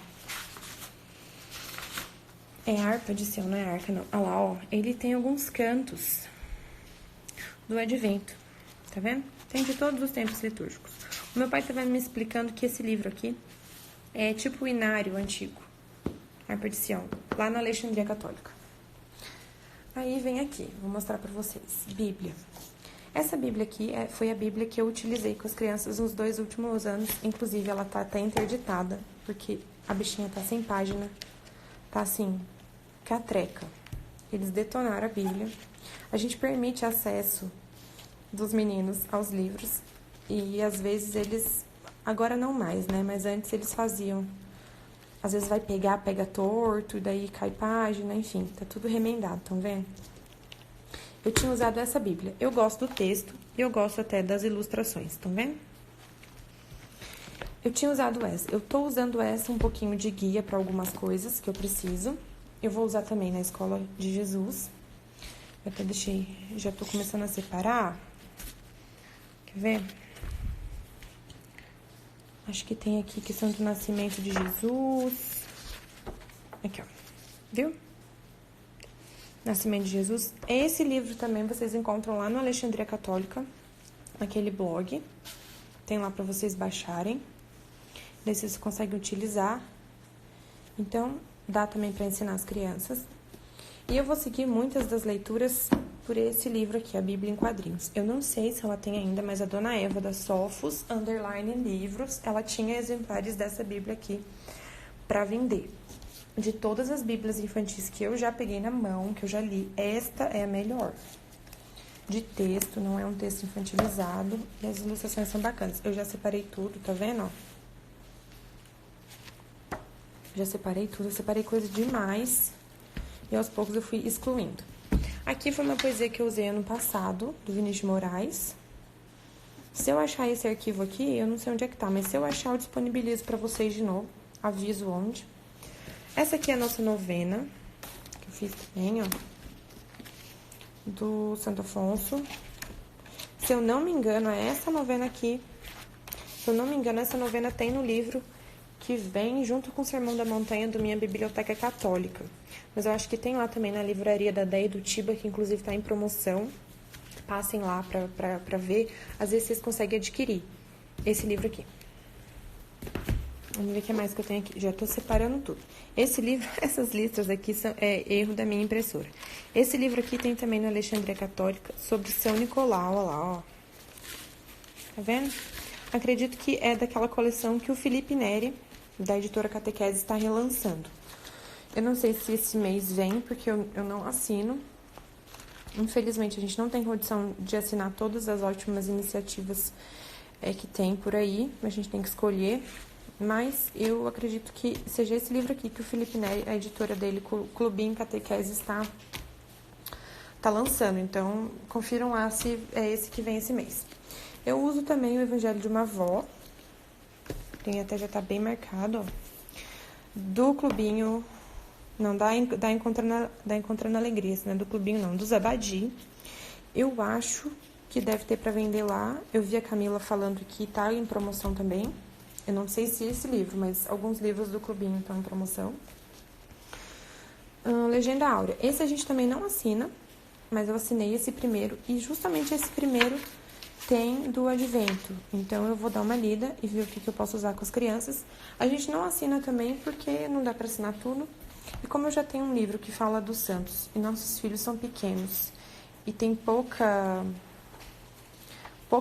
É harpa de Sião, não é arca, não. Olha lá, ó. Ele tem alguns cantos do Advento. Tá vendo? Tem de todos os tempos litúrgicos. O meu pai estava me explicando que esse livro aqui é tipo o inário antigo. Harpa de Sião. Lá na Alexandria Católica. Aí vem aqui. Vou mostrar pra vocês. Bíblia. Essa Bíblia aqui foi a Bíblia que eu utilizei com as crianças nos 2 últimos anos. Inclusive, ela tá até interditada, porque a bichinha tá sem página. Tá assim, catreca. Eles detonaram a Bíblia. A gente permite acesso dos meninos aos livros. E, às vezes, eles... Agora não mais, né? Mas antes eles faziam. Às vezes vai pega torto, daí cai página, enfim. Tá tudo remendado, estão vendo? Eu tinha usado essa Bíblia. Eu gosto do texto e eu gosto até das ilustrações, estão vendo? Eu tinha usado essa. Eu tô usando essa um pouquinho de guia para algumas coisas que eu preciso. Eu vou usar também na Escola de Jesus. Eu até deixei... Já tô começando a separar. Quer ver? Acho que tem aqui questão do nascimento de Jesus. Aqui, ó. Viu? Nascimento de Jesus. Esse livro também vocês encontram lá no Alexandria Católica, naquele blog. Tem lá para vocês baixarem. Daí vocês conseguem utilizar. Então, dá também para ensinar as crianças. E eu vou seguir muitas das leituras por esse livro aqui, a Bíblia em Quadrinhos. Eu não sei se ela tem ainda, mas a Dona Eva da Sofos Underline Livros, ela tinha exemplares dessa Bíblia aqui para vender. De todas as Bíblias infantis que eu já peguei na mão, que eu já li, esta é a melhor. De texto, não é um texto infantilizado, e as ilustrações são bacanas. Eu já separei tudo, tá vendo, ó? Já separei tudo, eu separei coisa demais, e aos poucos eu fui excluindo. Aqui foi uma poesia que eu usei ano passado, do Vinícius de Moraes. Se eu achar esse arquivo aqui, eu não sei onde é que tá, mas se eu achar, eu disponibilizo pra vocês de novo, aviso onde. Essa aqui é a nossa novena, que eu fiz também, ó, do Santo Afonso. Se eu não me engano, é essa novena aqui. Se eu não me engano, essa novena tem no livro que vem junto com o Sermão da Montanha do Minha Biblioteca Católica. Mas eu acho que tem lá também na livraria da Déia e do Tiba, que inclusive tá em promoção. Passem lá pra ver. Às vezes vocês conseguem adquirir esse livro aqui. Vamos ver o que mais que eu tenho aqui. Já tô separando tudo. Esse livro, essas listas aqui são erro da minha impressora. Esse livro aqui tem também no Alexandria Católica sobre São Nicolau, olha lá, ó. Tá vendo? Acredito que é daquela coleção que o Felipe Neri, da editora Catequese, está relançando. Eu não sei se esse mês vem, porque eu não assino. Infelizmente, a gente não tem condição de assinar todas as ótimas iniciativas que tem por aí. A gente tem que escolher. Mas eu acredito que seja esse livro aqui que o Felipe Neri, a editora dele, Clubinho Catequese, está lançando. Então, confiram lá se é esse que vem esse mês. Eu uso também o Evangelho de uma Avó. Tem até já tá bem marcado, ó. Do Clubinho... Não, da Encontrando Alegria, né? Do Clubinho não, do Zabadi. Eu acho que deve ter para vender lá. Eu vi a Camila falando que tá em promoção também. Eu não sei se esse livro, mas alguns livros do Clubinho estão em promoção. Legenda Áurea. Esse a gente também não assina, mas eu assinei esse primeiro. E justamente esse primeiro tem do Advento. Então, eu vou dar uma lida e ver o que eu posso usar com as crianças. A gente não assina também porque não dá para assinar tudo. E como eu já tenho um livro que fala dos santos e nossos filhos são pequenos e tem pouca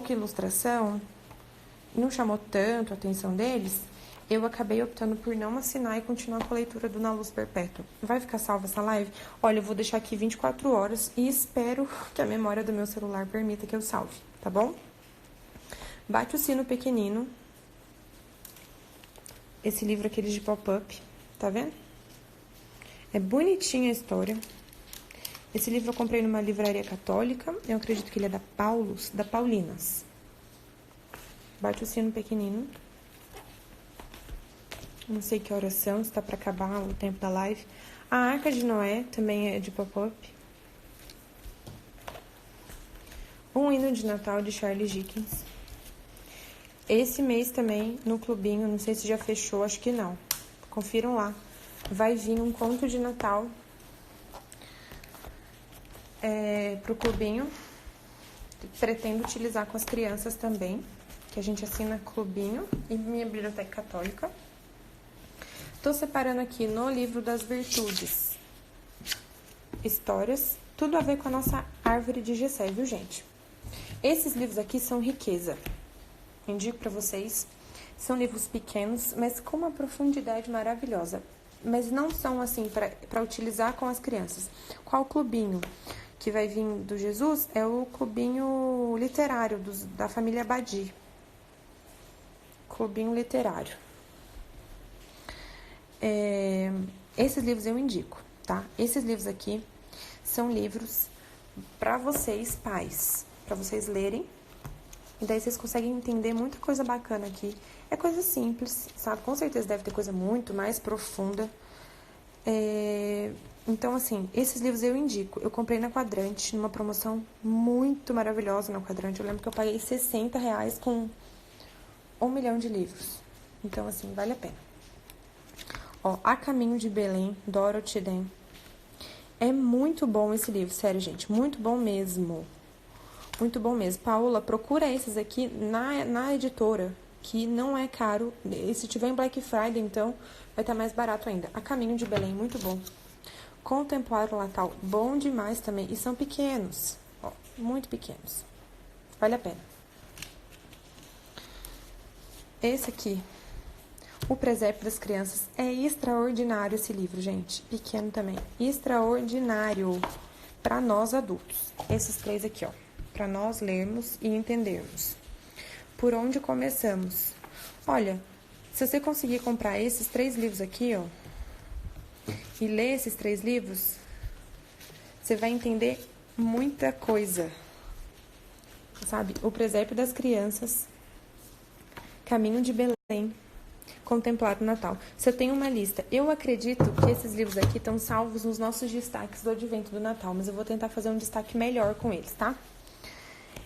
ilustração, não chamou tanto a atenção deles, eu acabei optando por não assinar e continuar com a leitura do Na Luz Perpétua. Vai ficar salva essa live? Olha, eu vou deixar aqui 24 horas e espero que a memória do meu celular permita que eu salve, tá bom? Bate o Sino Pequenino. Esse livro aqui de pop-up, tá vendo? É bonitinha a história. Esse livro eu comprei numa livraria católica. Eu acredito que ele é da Paulinas. Bate o Sino Pequenino. Não sei que horas são, se tá pra acabar o tempo da live. A Arca de Noé também é de pop-up. Um Hino de Natal de Charles Dickens. Esse mês também, no Clubinho, não sei se já fechou, acho que não. Confiram lá. Vai vir um conto de Natal pro Clubinho. Pretendo utilizar com as crianças também, que a gente assina Clubinho e minha biblioteca católica. Tô separando aqui no livro das virtudes histórias, tudo a ver com a nossa árvore de Jessé, viu, gente? Esses livros aqui são riqueza. Indico para vocês. São livros pequenos, mas com uma profundidade maravilhosa. Mas não são, assim, para utilizar com as crianças. Qual Clubinho que vai vir do Jesus? É o Clubinho Literário da família Badi. Clubinho Literário. Esses livros eu indico, tá? Esses livros aqui são livros para vocês, pais, para vocês lerem. E daí vocês conseguem entender muita coisa bacana aqui. É coisa simples, sabe? Com certeza deve ter coisa muito mais profunda. Então, assim, esses livros eu indico. Eu comprei na Quadrante, numa promoção muito maravilhosa na Quadrante. Eu lembro que eu paguei R$60 com 1 milhão de livros. Então, assim, vale a pena. Ó, A Caminho de Belém, Dorothy Den. É muito bom esse livro, sério, gente. Muito bom mesmo. Muito bom mesmo. Paula, procura esses aqui na editora, que não é caro. E se tiver em Black Friday, então, vai estar mais barato ainda. A Caminho de Belém, muito bom. Contemplar o Natal, bom demais também. E são pequenos, ó, muito pequenos. Vale a pena. Esse aqui, O Presépio das Crianças, é extraordinário esse livro, gente. Pequeno também. Extraordinário para nós adultos. Esses 3 aqui, ó. Para nós lermos e entendermos. Por onde começamos? Olha, se você conseguir comprar esses 3 livros aqui, ó, e ler esses 3 livros, você vai entender muita coisa. Sabe? O Presépio das Crianças, Caminho de Belém, Contemplar o Natal. Se eu tenho uma lista, eu acredito que esses livros aqui estão salvos nos nossos destaques do Advento do Natal, mas eu vou tentar fazer um destaque melhor com eles, tá?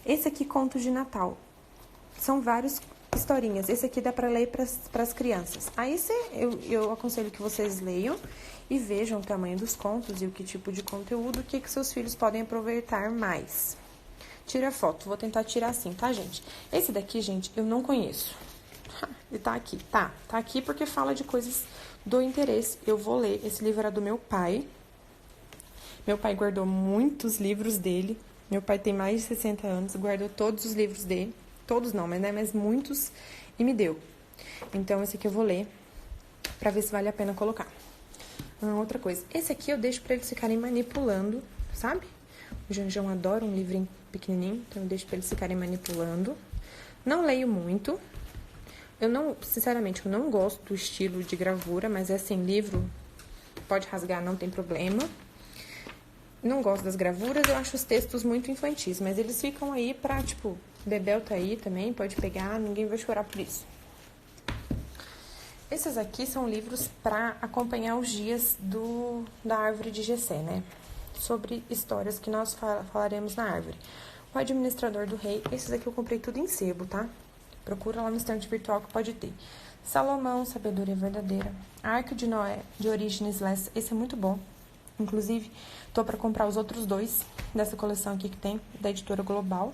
Esse aqui, Contos de Natal. São várias historinhas. Esse aqui dá para ler para as crianças. Aí eu aconselho que vocês leiam e vejam o tamanho dos contos e o que tipo de conteúdo, o que seus filhos podem aproveitar mais. Tira foto. Vou tentar tirar assim, tá, gente? Esse daqui, gente, eu não conheço. E tá aqui. Tá aqui porque fala de coisas do interesse. Eu vou ler. Esse livro era do meu pai. Meu pai guardou muitos livros dele. Meu pai tem mais de 60 anos, guardou todos os livros dele. Todos não, mas muitos, e me deu. Então, esse aqui eu vou ler pra ver se vale a pena colocar. Outra coisa, esse aqui eu deixo pra eles ficarem manipulando, sabe? O Janjão adora um livrinho pequenininho, então eu deixo pra eles ficarem manipulando. Não leio muito. Sinceramente, eu não gosto do estilo de gravura, mas é assim, livro pode rasgar, não tem problema. Não gosto das gravuras, eu acho os textos muito infantis, mas eles ficam aí pra, tipo, Bebel tá aí também, pode pegar, ninguém vai chorar por isso. Esses aqui são livros pra acompanhar os dias da árvore de Jessé, né? Sobre histórias que nós falaremos na árvore. O Administrador do Rei, esses aqui eu comprei tudo em sebo, tá? Procura lá no estante virtual que pode ter. Salomão, Sabedoria Verdadeira. Arca de Noé, de Orígenes Lessa, esse é muito bom. Inclusive, tô para comprar os outros 2 dessa coleção aqui que tem, da Editora Global.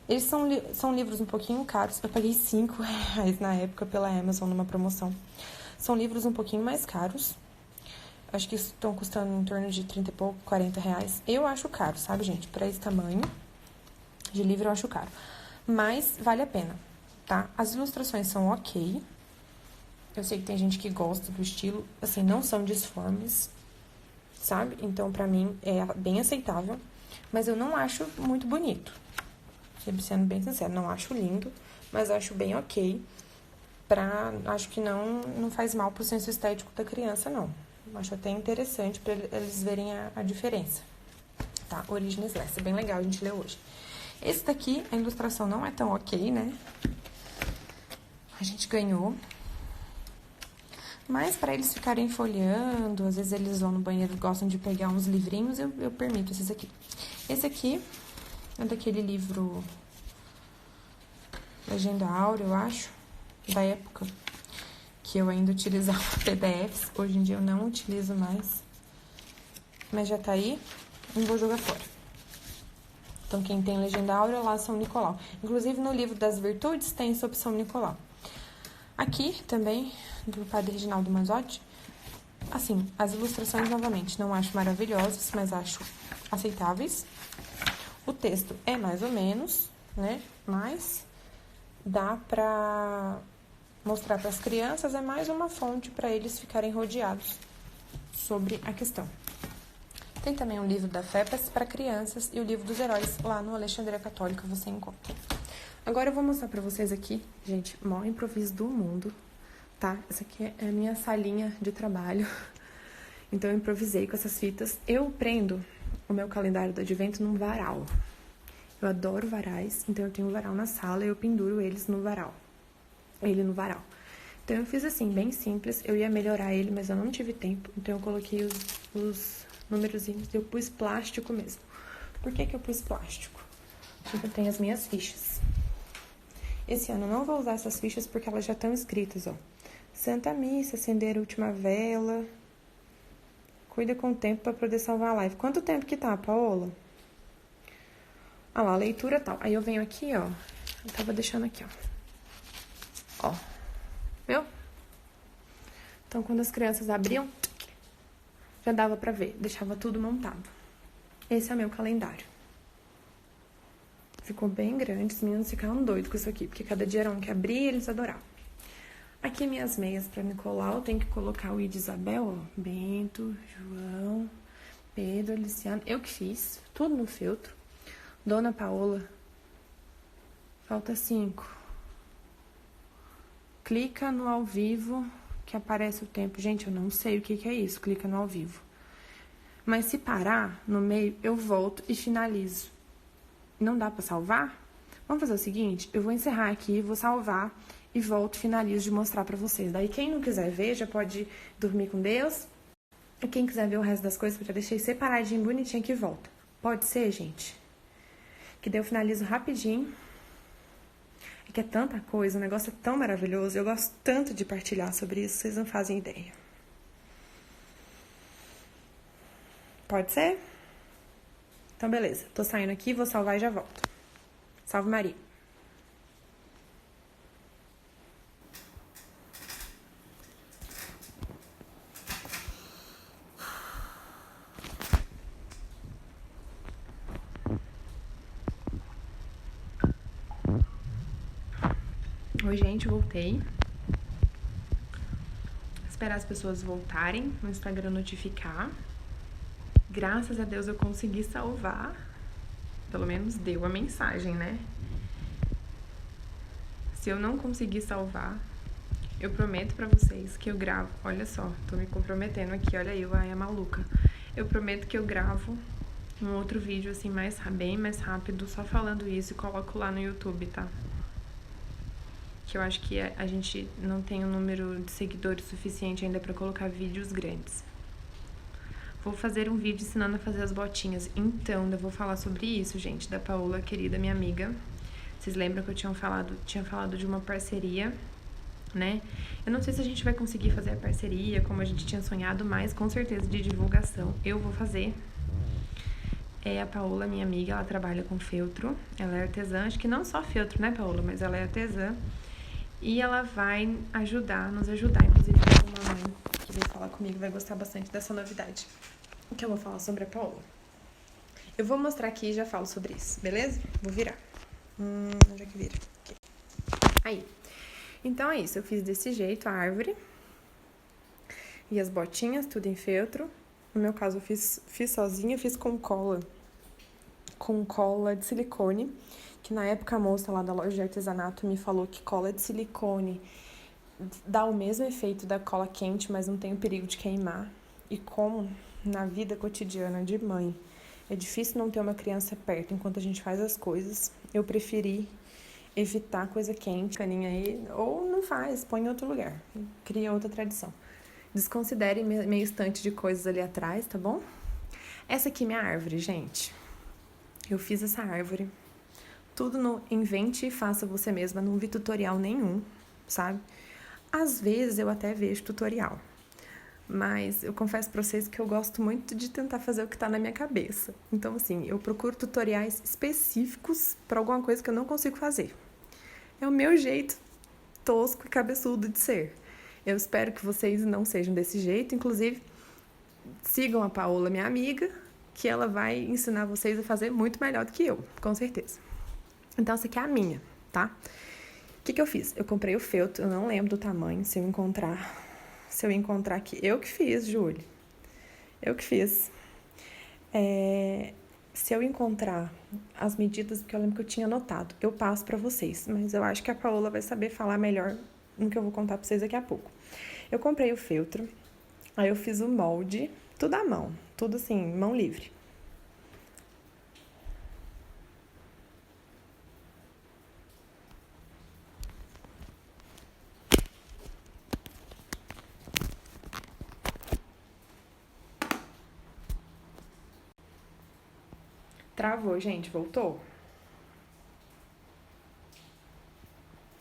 Eles são livros um pouquinho caros. Eu paguei R$5 na época pela Amazon numa promoção. São livros um pouquinho mais caros. Acho que estão custando em torno de 30 e pouco, R$40. Eu acho caro, sabe, gente? Para esse tamanho de livro eu acho caro. Mas vale a pena, tá? As ilustrações são ok. Eu sei que tem gente que gosta do estilo. Assim, não são disformes, sabe? Então, pra mim, é bem aceitável. Mas eu não acho muito bonito. Sendo bem sincero, não acho lindo, mas acho bem ok. Acho que não faz mal pro senso estético da criança, não. Acho até interessante pra eles verem a diferença. Tá? Orígenes Lessa, bem legal, a gente leu hoje. Esse daqui, a ilustração não é tão ok, né? A gente ganhou. Mas para eles ficarem folheando, às vezes eles vão no banheiro e gostam de pegar uns livrinhos, eu permito esses aqui. Esse aqui é daquele livro Legenda Áurea, eu acho, da época que eu ainda utilizava PDFs. Hoje em dia eu não utilizo mais. Mas já tá aí, não vou jogar fora. Então, quem tem Legenda Áurea, lá São Nicolau. Inclusive, no livro das Virtudes tem sobre São Nicolau. Aqui, também, do Padre Reginaldo Manzotti. Assim, as ilustrações, novamente, não acho maravilhosas, mas acho aceitáveis. O texto é mais ou menos, né? Mas dá pra mostrar para as crianças, é mais uma fonte para eles ficarem rodeados sobre a questão. Tem também o livro da FEPAS para crianças e o livro dos heróis lá no Alexandria Católica você encontra. Agora eu vou mostrar para vocês aqui, gente, o maior improviso do mundo, tá? Essa aqui é a minha salinha de trabalho. Então eu improvisei com essas fitas. Eu prendo o meu calendário do advento num varal. Eu adoro varais, então eu tenho um varal na sala e eu penduro ele no varal. Então eu fiz assim, bem simples. Eu ia melhorar ele, mas eu não tive tempo. Então eu coloquei os númerozinhos e eu pus plástico mesmo. Por que eu pus plástico? Porque eu tenho as minhas fichas. Esse ano eu não vou usar essas fichas porque elas já estão escritas, ó. Santa Missa, acender a última vela. Cuida com o tempo para poder salvar a live. Quanto tempo que tá, Paola? Ah lá, leitura tal. Aí eu venho aqui, ó. Eu tava deixando aqui, ó. Ó. Viu? Então, quando as crianças abriam, já dava pra ver. Deixava tudo montado. Esse é o meu calendário. Ficou bem grande. Os meninos ficaram doidos com isso aqui. Porque cada dia era um que abria e eles adoravam. Aqui minhas meias pra Nicolau. Eu tenho que colocar o I de Isabel, ó. Bento, João, Pedro, Luciano. Eu que fiz. Tudo no feltro. Dona Paola. Falta 5. Clica no ao vivo que aparece o tempo. Gente, eu não sei o que é isso. Clica no ao vivo. Mas se parar no meio, eu volto e finalizo. Não dá pra salvar? Vamos fazer o seguinte? Eu vou encerrar aqui, vou salvar e volto, finalizo de mostrar pra vocês. Daí quem não quiser ver, já pode dormir com Deus. E quem quiser ver o resto das coisas, eu já deixei separadinho, bonitinho aqui e volta. Pode ser, gente? Que daí eu finalizo rapidinho. É que é tanta coisa, o negócio é tão maravilhoso. Eu gosto tanto de partilhar sobre isso, vocês não fazem ideia. Pode ser? Então, beleza. Tô saindo aqui, vou salvar e já volto. Salve Maria. Oi, gente, voltei. Esperar as pessoas voltarem no Instagram notificar. Graças a Deus eu consegui salvar. Pelo menos deu a mensagem, né? Se eu não conseguir salvar, eu prometo pra vocês que eu gravo. Olha só, tô me comprometendo aqui, olha aí, a maluca. Eu prometo que eu gravo um outro vídeo assim, bem mais rápido, só falando isso e coloco lá no YouTube, tá? Que eu acho que a gente não tem um número de seguidores suficiente ainda pra colocar vídeos grandes. Vou fazer um vídeo ensinando a fazer as botinhas. Então, eu vou falar sobre isso, gente, da Paola, querida, minha amiga. Vocês lembram que eu tinha falado de uma parceria, né? Eu não sei se a gente vai conseguir fazer a parceria como a gente tinha sonhado, mas com certeza de divulgação eu vou fazer. A Paola, minha amiga, ela trabalha com feltro, ela é artesã, acho que não só feltro, né, Paola, mas ela é artesã. E ela vai nos ajudar, inclusive uma mãe que veio falar comigo vai gostar bastante dessa novidade, que eu vou falar sobre a Paola. Eu vou mostrar aqui e já falo sobre isso, beleza? Vou virar. Onde é que vira? Aqui. Aí. Então é isso, eu fiz desse jeito a árvore e as botinhas, tudo em feltro. No meu caso eu fiz sozinha, fiz com cola de silicone, que na época a moça lá da loja de artesanato me falou que cola de silicone dá o mesmo efeito da cola quente, mas não tem o perigo de queimar. E como na vida cotidiana de mãe é difícil não ter uma criança perto enquanto a gente faz as coisas, eu preferi evitar coisa quente, caninha aí, ou não faz, põe em outro lugar, cria outra tradição. Desconsidere meio estante de coisas ali atrás, tá bom? Essa aqui é minha árvore, gente. Eu fiz essa árvore. Tudo no invente e faça você mesma, não vi tutorial nenhum, sabe? Às vezes eu até vejo tutorial, mas eu confesso pra vocês que eu gosto muito de tentar fazer o que tá na minha cabeça. Então, assim, eu procuro tutoriais específicos pra alguma coisa que eu não consigo fazer. É o meu jeito tosco e cabeçudo de ser. Eu espero que vocês não sejam desse jeito, inclusive sigam a Paola, minha amiga, que ela vai ensinar vocês a fazer muito melhor do que eu, com certeza. Então, essa aqui é a minha, tá? O que eu fiz? Eu comprei o feltro, eu não lembro do tamanho, se eu encontrar aqui. Eu que fiz, Júlia. Eu que fiz. Se eu encontrar as medidas, porque eu lembro que eu tinha anotado, eu passo pra vocês. Mas eu acho que a Paola vai saber falar melhor no que eu vou contar pra vocês daqui a pouco. Eu comprei o feltro, aí eu fiz o molde, tudo à mão, tudo assim, mão livre. Travou, gente, voltou?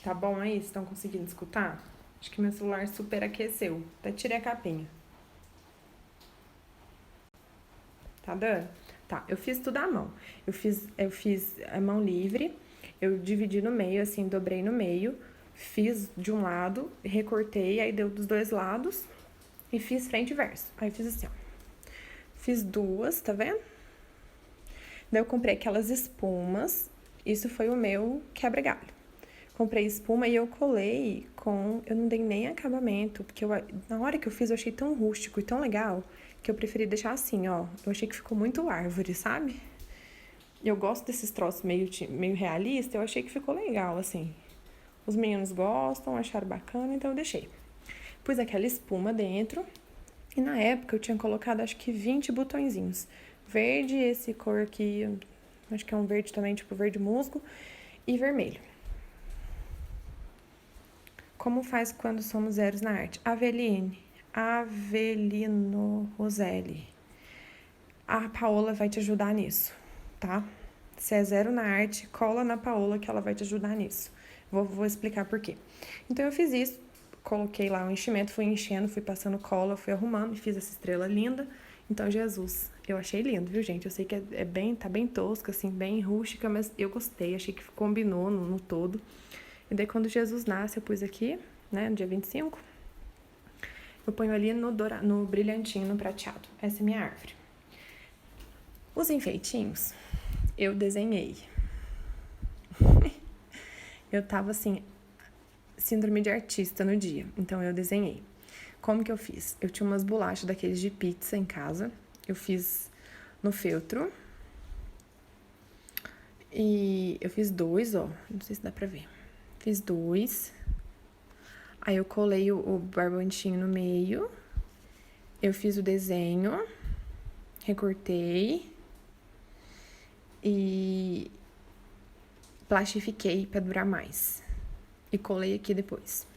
Tá bom aí? Vocês estão conseguindo escutar? Acho que meu celular superaqueceu. Até tirei a capinha. Tá dando? Tá, eu fiz tudo à mão. Eu fiz a mão livre, eu dividi no meio, assim, dobrei no meio, fiz de um lado, recortei, aí deu dos dois lados e fiz frente e verso. Aí fiz assim, ó. Fiz duas, tá vendo? Daí eu comprei aquelas espumas, isso foi o meu quebra-galho. Comprei espuma e eu colei com... Eu não dei nem acabamento, porque na hora que eu fiz eu achei tão rústico e tão legal que eu preferi deixar assim, ó. Eu achei que ficou muito árvore, sabe? Eu gosto desses troços meio realista, eu achei que ficou legal, assim. Os meninos gostam, acharam bacana, então eu deixei. Pus aquela espuma dentro e na época eu tinha colocado acho que 20 botõezinhos. Verde, esse cor aqui, acho que é um verde também, tipo verde musgo, e vermelho. Como faz quando somos zeros na arte? Avelino Roselli. A Paola vai te ajudar nisso, tá? Se é zero na arte, cola na Paola que ela vai te ajudar nisso. Vou explicar por quê. Então, eu fiz isso, coloquei lá o enchimento, fui enchendo, fui passando cola, fui arrumando e fiz essa estrela linda. Então, Jesus, Eu achei lindo, viu, gente? Eu sei que tá bem tosca, assim, bem rústica, mas eu gostei, achei que combinou no todo. E daí, quando Jesus nasce, eu pus aqui, né, no dia 25, eu ponho ali no brilhantinho, no prateado. Essa é a minha árvore. Os enfeitinhos, eu desenhei. Eu tava, assim, síndrome de artista no dia, então eu desenhei. Como que eu fiz? Eu tinha umas bolachas daqueles de pizza em casa, eu fiz no feltro. E eu fiz 2, ó, não sei se dá pra ver. Fiz 2. Aí eu colei o barbantinho no meio. Eu fiz o desenho, recortei e plastifiquei pra durar mais. E colei aqui depois.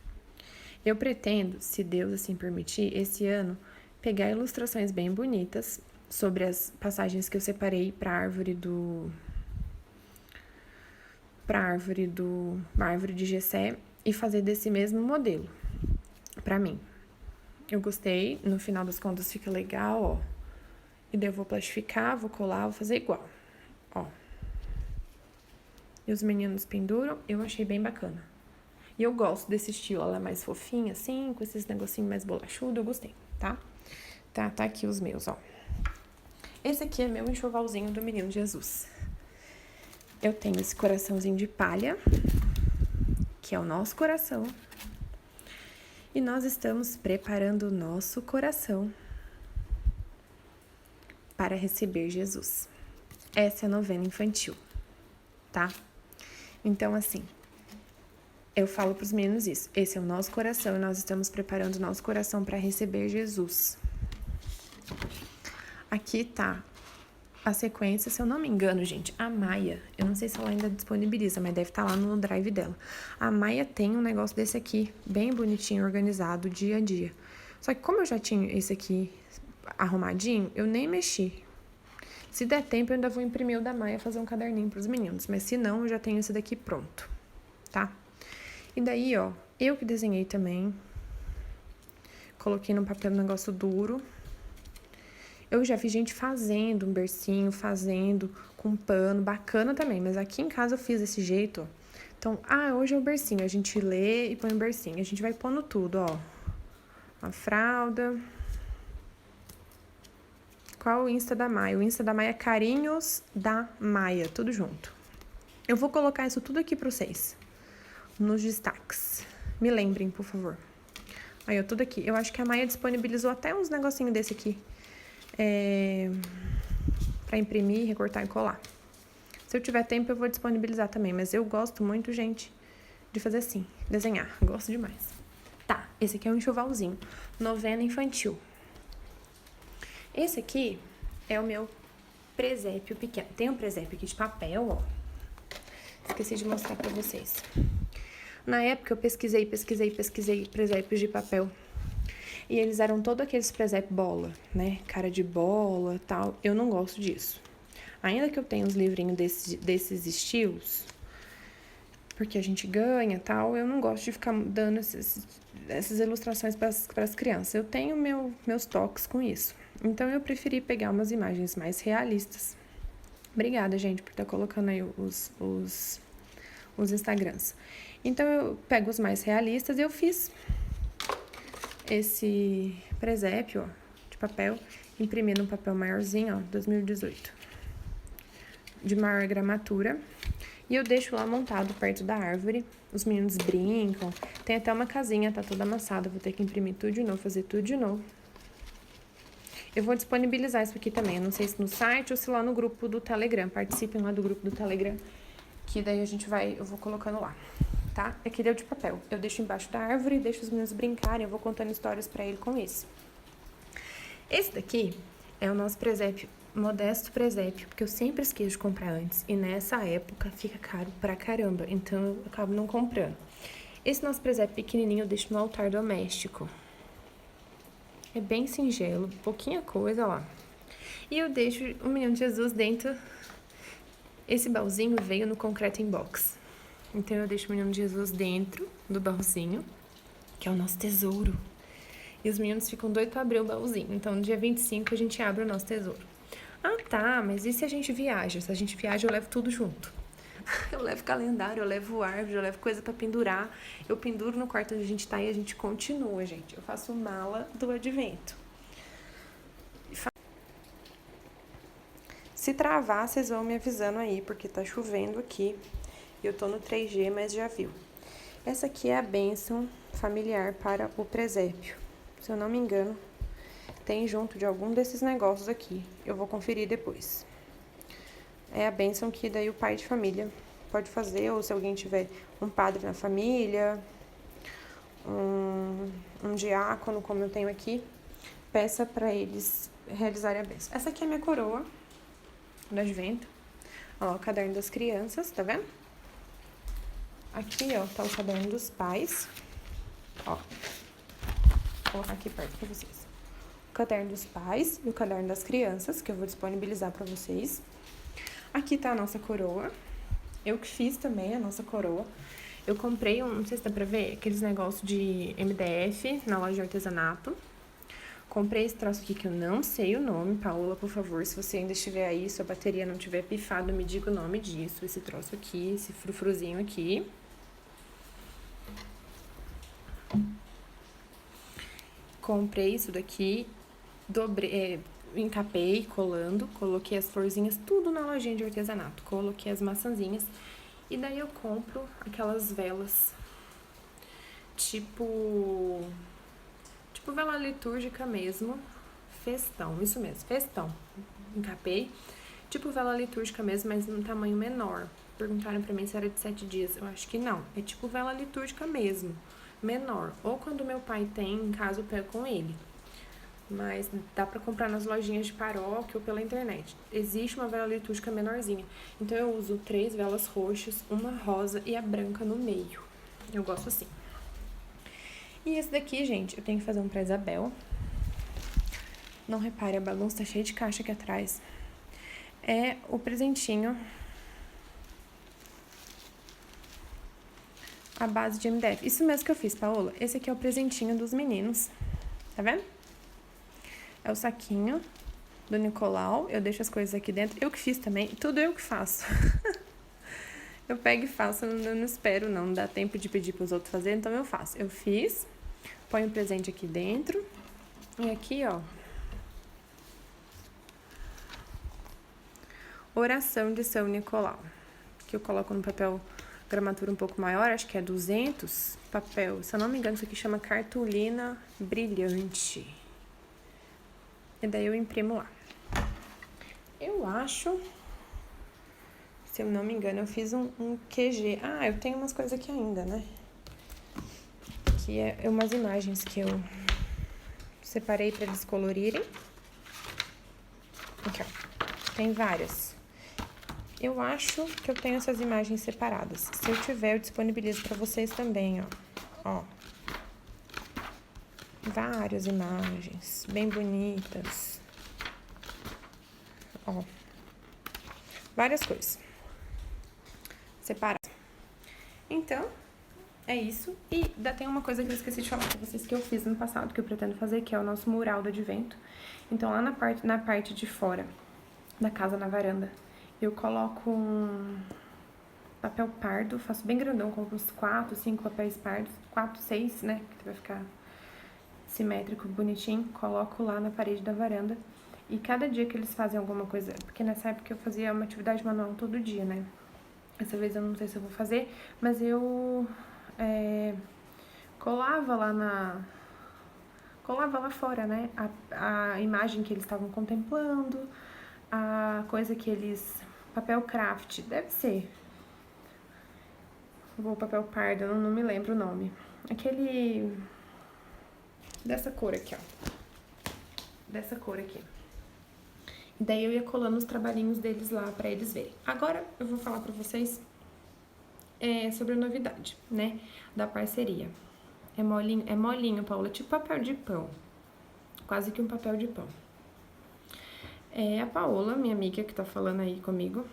Eu pretendo, se Deus assim permitir, esse ano, pegar ilustrações bem bonitas sobre as passagens que eu separei pra árvore de Jessé e fazer desse mesmo modelo pra mim. Eu gostei, no final das contas fica legal, ó. E daí eu vou plastificar, vou colar, vou fazer igual, ó. E os meninos penduram, eu achei bem bacana. E eu gosto desse estilo, ela é mais fofinha assim, com esses negocinhos mais bolachudo, eu gostei, tá? Tá aqui os meus, ó. Esse aqui é meu enxovalzinho do Menino Jesus. Eu tenho esse coraçãozinho de palha, que é o nosso coração. E nós estamos preparando o nosso coração para receber Jesus. Essa é a novena infantil, tá? Então, assim, eu falo para os meninos isso. Esse é o nosso coração e nós estamos preparando o nosso coração para receber Jesus. Aqui tá a sequência, se eu não me engano, gente, a Maia, eu não sei se ela ainda disponibiliza, mas deve estar lá no drive dela. A Maia tem um negócio desse aqui, bem bonitinho, organizado, dia a dia. Só que como eu já tinha esse aqui arrumadinho, eu nem mexi. Se der tempo, eu ainda vou imprimir o da Maia, fazer um caderninho pros meninos, mas se não, eu já tenho esse daqui pronto, tá? E daí, ó, eu que desenhei também, coloquei no papel um negócio duro. Eu já vi gente fazendo um bercinho, fazendo com pano, bacana também. Mas aqui em casa eu fiz desse jeito, ó. Então, hoje é o bercinho. A gente lê e põe o bercinho. A gente vai pondo tudo, ó. A fralda. Qual o Insta da Maia? O Insta da Maia é Carinhos da Maia, tudo junto. Eu vou colocar isso tudo aqui pra vocês, nos destaques. Me lembrem, por favor. Aí, ó, tudo aqui. Eu acho que a Maia disponibilizou até uns negocinhos desse aqui. Pra imprimir, recortar e colar. Se eu tiver tempo, eu vou disponibilizar também. Mas eu gosto muito, gente, de fazer assim, desenhar. Gosto demais. Tá, esse aqui é um enxovalzinho. Novena infantil. Esse aqui é o meu presépio pequeno. Tem um presépio aqui de papel, ó. Esqueci de mostrar pra vocês. Na época, eu pesquisei presépios de papel. E eles eram todos aqueles presépios bola, né? Cara de bola, tal. Eu não gosto disso. Ainda que eu tenha uns livrinhos desses estilos, porque a gente ganha, tal, eu não gosto de ficar dando essas ilustrações para as crianças. Eu tenho meus toques com isso. Então, eu preferi pegar umas imagens mais realistas. Obrigada, gente, por estar colocando aí os Instagrams. Então, eu pego os mais realistas e eu fiz esse presépio, ó, de papel, imprimi num papel maiorzinho, ó, 2018, de maior gramatura, e eu deixo lá montado perto da árvore. Os meninos brincam, tem até uma casinha, tá toda amassada, vou ter que imprimir tudo de novo, fazer tudo de novo. Eu vou disponibilizar isso aqui também, eu não sei se no site ou se lá no grupo do Telegram, participem lá do grupo do Telegram, que daí eu vou colocando lá. Tá? Aqui deu de papel. Eu deixo embaixo da árvore, deixo os meninos brincarem, eu vou contando histórias pra ele com isso. Esse daqui é o nosso presépio, modesto presépio, porque eu sempre esqueço de comprar antes. E nessa época fica caro pra caramba, então eu acabo não comprando. Esse nosso presépio pequenininho eu deixo no altar doméstico. É bem singelo, pouquinha coisa, ó. E eu deixo o Menino Jesus dentro. Esse baúzinho veio no Concreto Inbox. Então, eu deixo o Menino Jesus dentro do baúzinho, que é o nosso tesouro. E os meninos ficam doidos pra abrir o baúzinho. Então, no dia 25, a gente abre o nosso tesouro. Ah, tá, mas e se a gente viaja? Se a gente viaja, eu levo tudo junto. Eu levo calendário, eu levo árvore, eu levo coisa pra pendurar. Eu penduro no quarto onde a gente tá e a gente continua, gente. Eu faço mala do advento. Se travar, vocês vão me avisando aí, porque tá chovendo aqui. Eu tô no 3G, mas já viu. Essa aqui é a bênção familiar para o presépio. Se eu não me engano, tem junto de algum desses negócios aqui. Eu vou conferir depois. É a bênção que daí o pai de família pode fazer, ou se alguém tiver um padre na família, um diácono, como eu tenho aqui, peça para eles realizarem a bênção. Essa aqui é a minha coroa do advento. Ó, o caderno das crianças, tá vendo? Aqui, ó, tá o caderno dos pais. Ó, vou colocar aqui perto pra vocês. O caderno dos pais e o caderno das crianças, que eu vou disponibilizar pra vocês. Aqui tá a nossa coroa. Eu que fiz também a nossa coroa. Eu comprei não sei se dá pra ver, aqueles negócios de MDF na loja de artesanato. Comprei esse troço aqui que eu não sei o nome. Paola, por favor, se você ainda estiver aí, sua bateria não tiver pifado, me diga o nome disso. Esse troço aqui, esse frufruzinho aqui. Comprei isso daqui, encapei, colando, coloquei as florzinhas, tudo na lojinha de artesanato. Coloquei as maçãzinhas e daí eu compro aquelas velas, tipo vela litúrgica mesmo, festão, isso mesmo, festão. Encapei, tipo vela litúrgica mesmo, mas num tamanho menor. Perguntaram pra mim se era de 7 dias, eu acho que não, é tipo vela litúrgica mesmo, menor. Ou quando meu pai tem, em casa eu pego com ele. Mas dá pra comprar nas lojinhas de paróquia ou pela internet. Existe uma vela litúrgica menorzinha. Então eu uso 3 velas roxas, uma rosa e a branca no meio. Eu gosto assim. E esse daqui, gente, eu tenho que fazer um pra Isabel. Não repare, a bagunça tá cheia de caixa aqui atrás. É o presentinho à base de MDF. Isso mesmo que eu fiz, Paola. Esse aqui é o presentinho dos meninos. Tá vendo? É o saquinho do Nicolau. Eu deixo as coisas aqui dentro. Eu que fiz também. Tudo eu que faço. Eu pego e faço. Eu não espero, não. Não dá tempo de pedir pros outros fazerem, então eu faço. Eu fiz. Ponho o presente aqui dentro. E aqui, ó. Oração de São Nicolau. Que eu coloco no papel gramatura um pouco maior. Acho que é 200. Papel. Se eu não me engano, isso aqui chama cartolina brilhante. E daí eu imprimo lá. Eu acho, se eu não me engano, eu fiz um QG. Ah, eu tenho umas coisas aqui ainda, né? Que é umas imagens que eu separei pra eles colorirem. Aqui, ó. Tem várias. Eu acho que eu tenho essas imagens separadas. Se eu tiver, eu disponibilizo pra vocês também, ó. Ó. Várias imagens, bem bonitas. Ó. Várias coisas. Separadas. Então, é isso. E ainda tem uma coisa que eu esqueci de falar pra vocês que eu fiz no passado, que eu pretendo fazer, que é o nosso mural do advento. Então, lá na parte de fora da casa, na varanda, eu coloco um papel pardo, faço bem grandão, coloco uns 4, 5 papéis pardos, 4, 6, né, que vai ficar simétrico, bonitinho, coloco lá na parede da varanda. E cada dia que eles fazem alguma coisa, porque nessa época eu fazia uma atividade manual todo dia, né? Essa vez eu não sei se eu vou fazer, mas eu colava lá fora, né? A imagem que eles estavam contemplando, a coisa que eles... Papel craft, deve ser. O papel pardo, eu não me lembro o nome. Aquele... Dessa cor aqui, ó. Dessa cor aqui. E daí eu ia colando os trabalhinhos deles lá pra eles verem. Agora eu vou falar pra vocês sobre a novidade, né? Da parceria. É molinho, Paula, tipo papel de pão. Quase que um papel de pão. A Paola, minha amiga que tá falando aí comigo,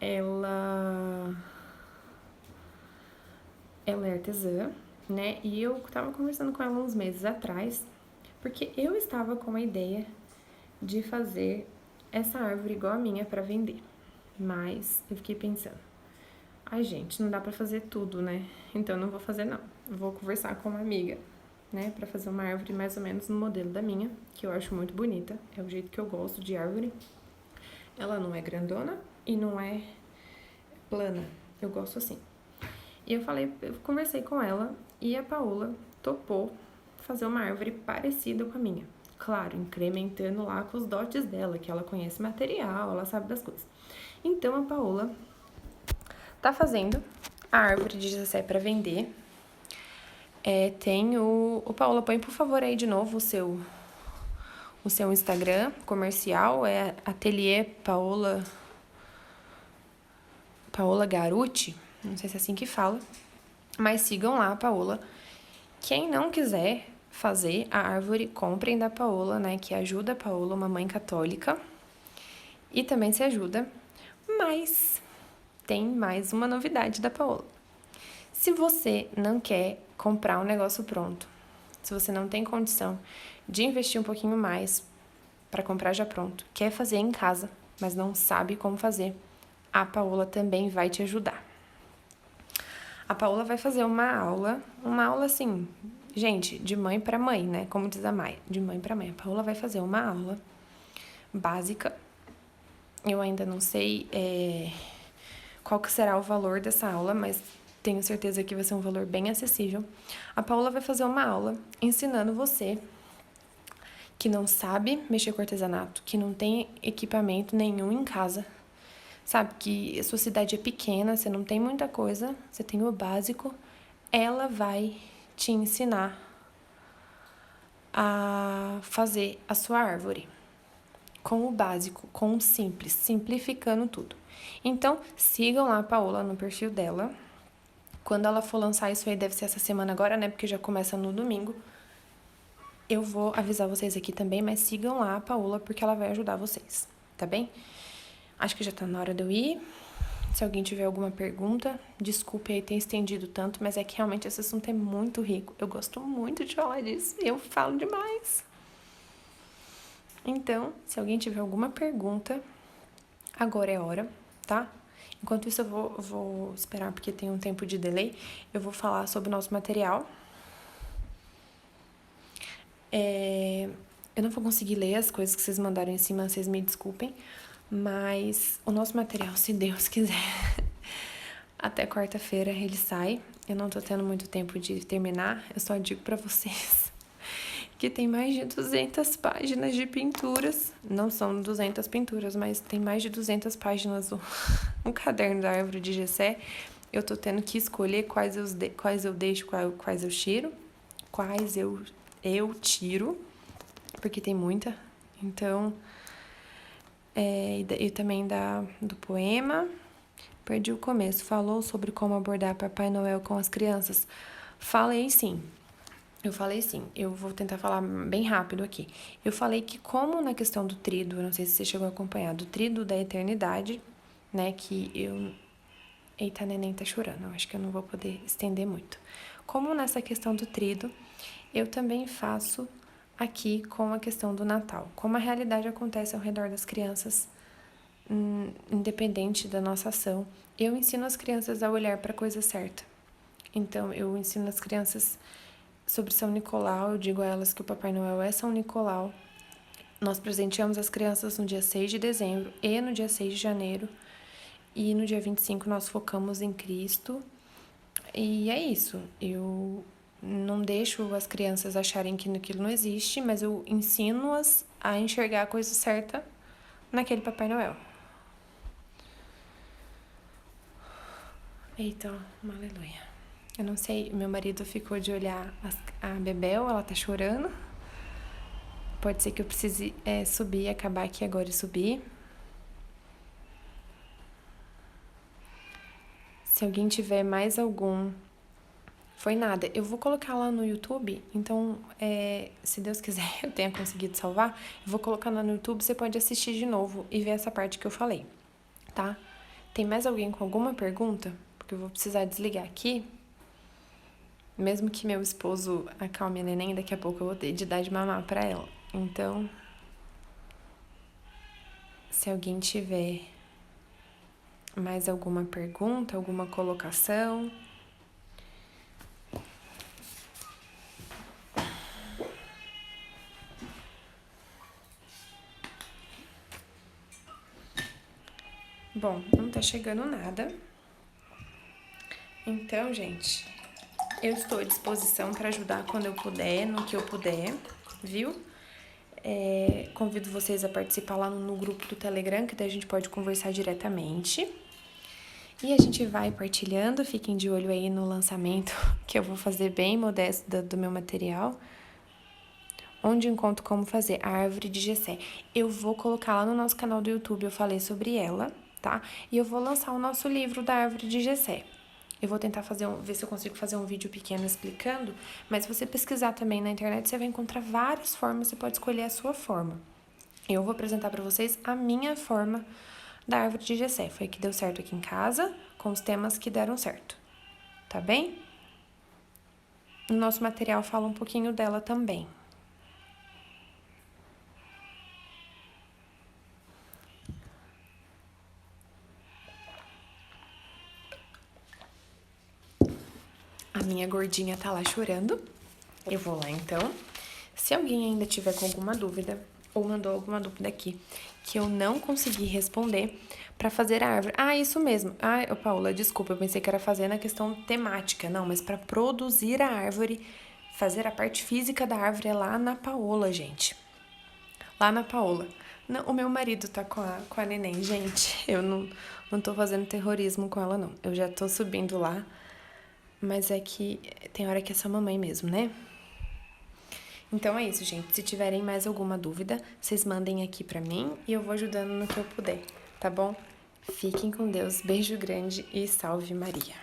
ela é artesã, né? E eu tava conversando com ela uns meses atrás, porque eu estava com a ideia de fazer essa árvore igual a minha pra vender. Mas eu fiquei pensando, ai gente, não dá pra fazer tudo, né? Então eu não vou fazer não. Eu vou conversar com uma amiga, né, pra fazer uma árvore mais ou menos no modelo da minha, que eu acho muito bonita. É o jeito que eu gosto de árvore. Ela não é grandona e não é plana. Eu gosto assim. E eu conversei com ela e a Paola topou fazer uma árvore parecida com a minha. Claro, incrementando lá com os dotes dela, que ela conhece material, ela sabe das coisas. Então a Paola tá fazendo a árvore de Jessé para vender. Tem o Paola, põe por favor aí de novo o seu Instagram comercial, é Ateliê Paola Garuti, não sei se é assim que fala, mas sigam lá a Paola. Quem não quiser fazer a árvore, comprem da Paola, né, que ajuda a Paola, uma mãe católica, e também se ajuda, mas tem mais uma novidade da Paola. Se você não quer comprar um negócio pronto, se você não tem condição de investir um pouquinho mais para comprar já pronto, quer fazer em casa, mas não sabe como fazer, a Paola também vai te ajudar. A Paola vai fazer uma aula assim, gente, de mãe para mãe, né? Como diz a Maia, de mãe para mãe. A Paola vai fazer uma aula básica. Eu ainda não sei qual que será o valor dessa aula, mas tenho certeza que vai ser um valor bem acessível. A Paola vai fazer uma aula ensinando você que não sabe mexer com artesanato, que não tem equipamento nenhum em casa, sabe que a sua cidade é pequena, você não tem muita coisa, você tem o básico, ela vai te ensinar a fazer a sua árvore com o básico, com o simples, simplificando tudo. Então, sigam lá a Paola no perfil dela. Quando ela for lançar isso aí, deve ser essa semana agora, né? Porque já começa no domingo. Eu vou avisar vocês aqui também, mas sigam lá a Paola, porque ela vai ajudar vocês, tá bem? Acho que já tá na hora de eu ir. Se alguém tiver alguma pergunta, desculpe aí ter estendido tanto, mas é que realmente esse assunto é muito rico. Eu gosto muito de falar disso, eu falo demais. Então, se alguém tiver alguma pergunta, agora é a hora, tá? Enquanto isso, eu vou esperar, porque tem um tempo de delay. Eu vou falar sobre o nosso material. Eu não vou conseguir ler as coisas que vocês mandaram em cima, vocês me desculpem. Mas o nosso material, se Deus quiser, até quarta-feira ele sai. Eu não tô tendo muito tempo de terminar. Eu só digo pra vocês que tem mais de 200 páginas de pinturas. Não são 200 pinturas, mas tem mais de 200 páginas o caderno da árvore de Jessé. Eu tô tendo que escolher quais eu deixo, quais eu tiro. Quais eu tiro, porque tem muita. Então, e também do poema. Perdi o começo. Falou sobre como abordar Papai Noel com as crianças. Falei sim. Eu vou tentar falar bem rápido aqui. Eu falei que como na questão do tríduo, eu não sei se você chegou a acompanhar, do tríduo da eternidade, né, que eu... Eita, a neném tá chorando, eu acho que eu não vou poder estender muito. Como nessa questão do tríduo, eu também faço aqui com a questão do Natal. Como a realidade acontece ao redor das crianças, independente da nossa ação, eu ensino as crianças a olhar para a coisa certa. Então, eu ensino as crianças sobre São Nicolau, eu digo a elas que o Papai Noel é São Nicolau. Nós presenteamos as crianças no dia 6 de dezembro e no dia 6 de janeiro. E no dia 25 nós focamos em Cristo. E é isso. Eu não deixo as crianças acharem que aquilo não existe, mas eu ensino-as a enxergar a coisa certa naquele Papai Noel. Eita, aleluia. Eu não sei, meu marido ficou de olhar a Bebel, ela tá chorando. Pode ser que eu precise subir, acabar aqui agora e subir. Se alguém tiver mais algum... Foi nada. Eu vou colocar lá no YouTube, então, se Deus quiser, eu tenha conseguido salvar, eu vou colocar lá no YouTube, você pode assistir de novo e ver essa parte que eu falei, tá? Tem mais alguém com alguma pergunta? Porque eu vou precisar desligar aqui. Mesmo que meu esposo acalme a neném, daqui a pouco eu vou ter de dar de mamar pra ela. Então, Se alguém tiver mais alguma pergunta, alguma colocação. Bom, não tá chegando nada. Então, gente, eu estou à disposição para ajudar quando eu puder, no que eu puder, viu? Convido vocês a participar lá no grupo do Telegram, que daí a gente pode conversar diretamente. E a gente vai partilhando, fiquem de olho aí no lançamento, que eu vou fazer bem modesto do meu material. Onde encontro como fazer a árvore de Jessé. Eu vou colocar lá no nosso canal do YouTube, eu falei sobre ela, tá? E eu vou lançar o nosso livro da árvore de Jessé. Eu vou tentar ver se eu consigo fazer um vídeo pequeno explicando, mas se você pesquisar também na internet, você vai encontrar várias formas, você pode escolher a sua forma. Eu vou apresentar para vocês a minha forma da árvore de Jessé. Foi a que deu certo aqui em casa, com os temas que deram certo. Tá bem? O nosso material fala um pouquinho dela também. A minha gordinha tá lá chorando. Eu vou lá então. Se alguém ainda tiver com alguma dúvida ou mandou alguma dúvida aqui que eu não consegui responder para fazer a árvore. Ah, isso mesmo. Ah, Paula, desculpa, eu pensei que era fazer na questão temática. Não, mas para produzir a árvore, fazer a parte física da árvore é lá na Paola, gente. Lá na Paola. Não, o meu marido tá com a neném, gente. Eu não tô fazendo terrorismo com ela, não. Eu já tô subindo lá. Mas é que tem hora que é só mamãe mesmo, né? Então é isso, gente. Se tiverem mais alguma dúvida, vocês mandem aqui pra mim e eu vou ajudando no que eu puder, tá bom? Fiquem com Deus, beijo grande e salve Maria.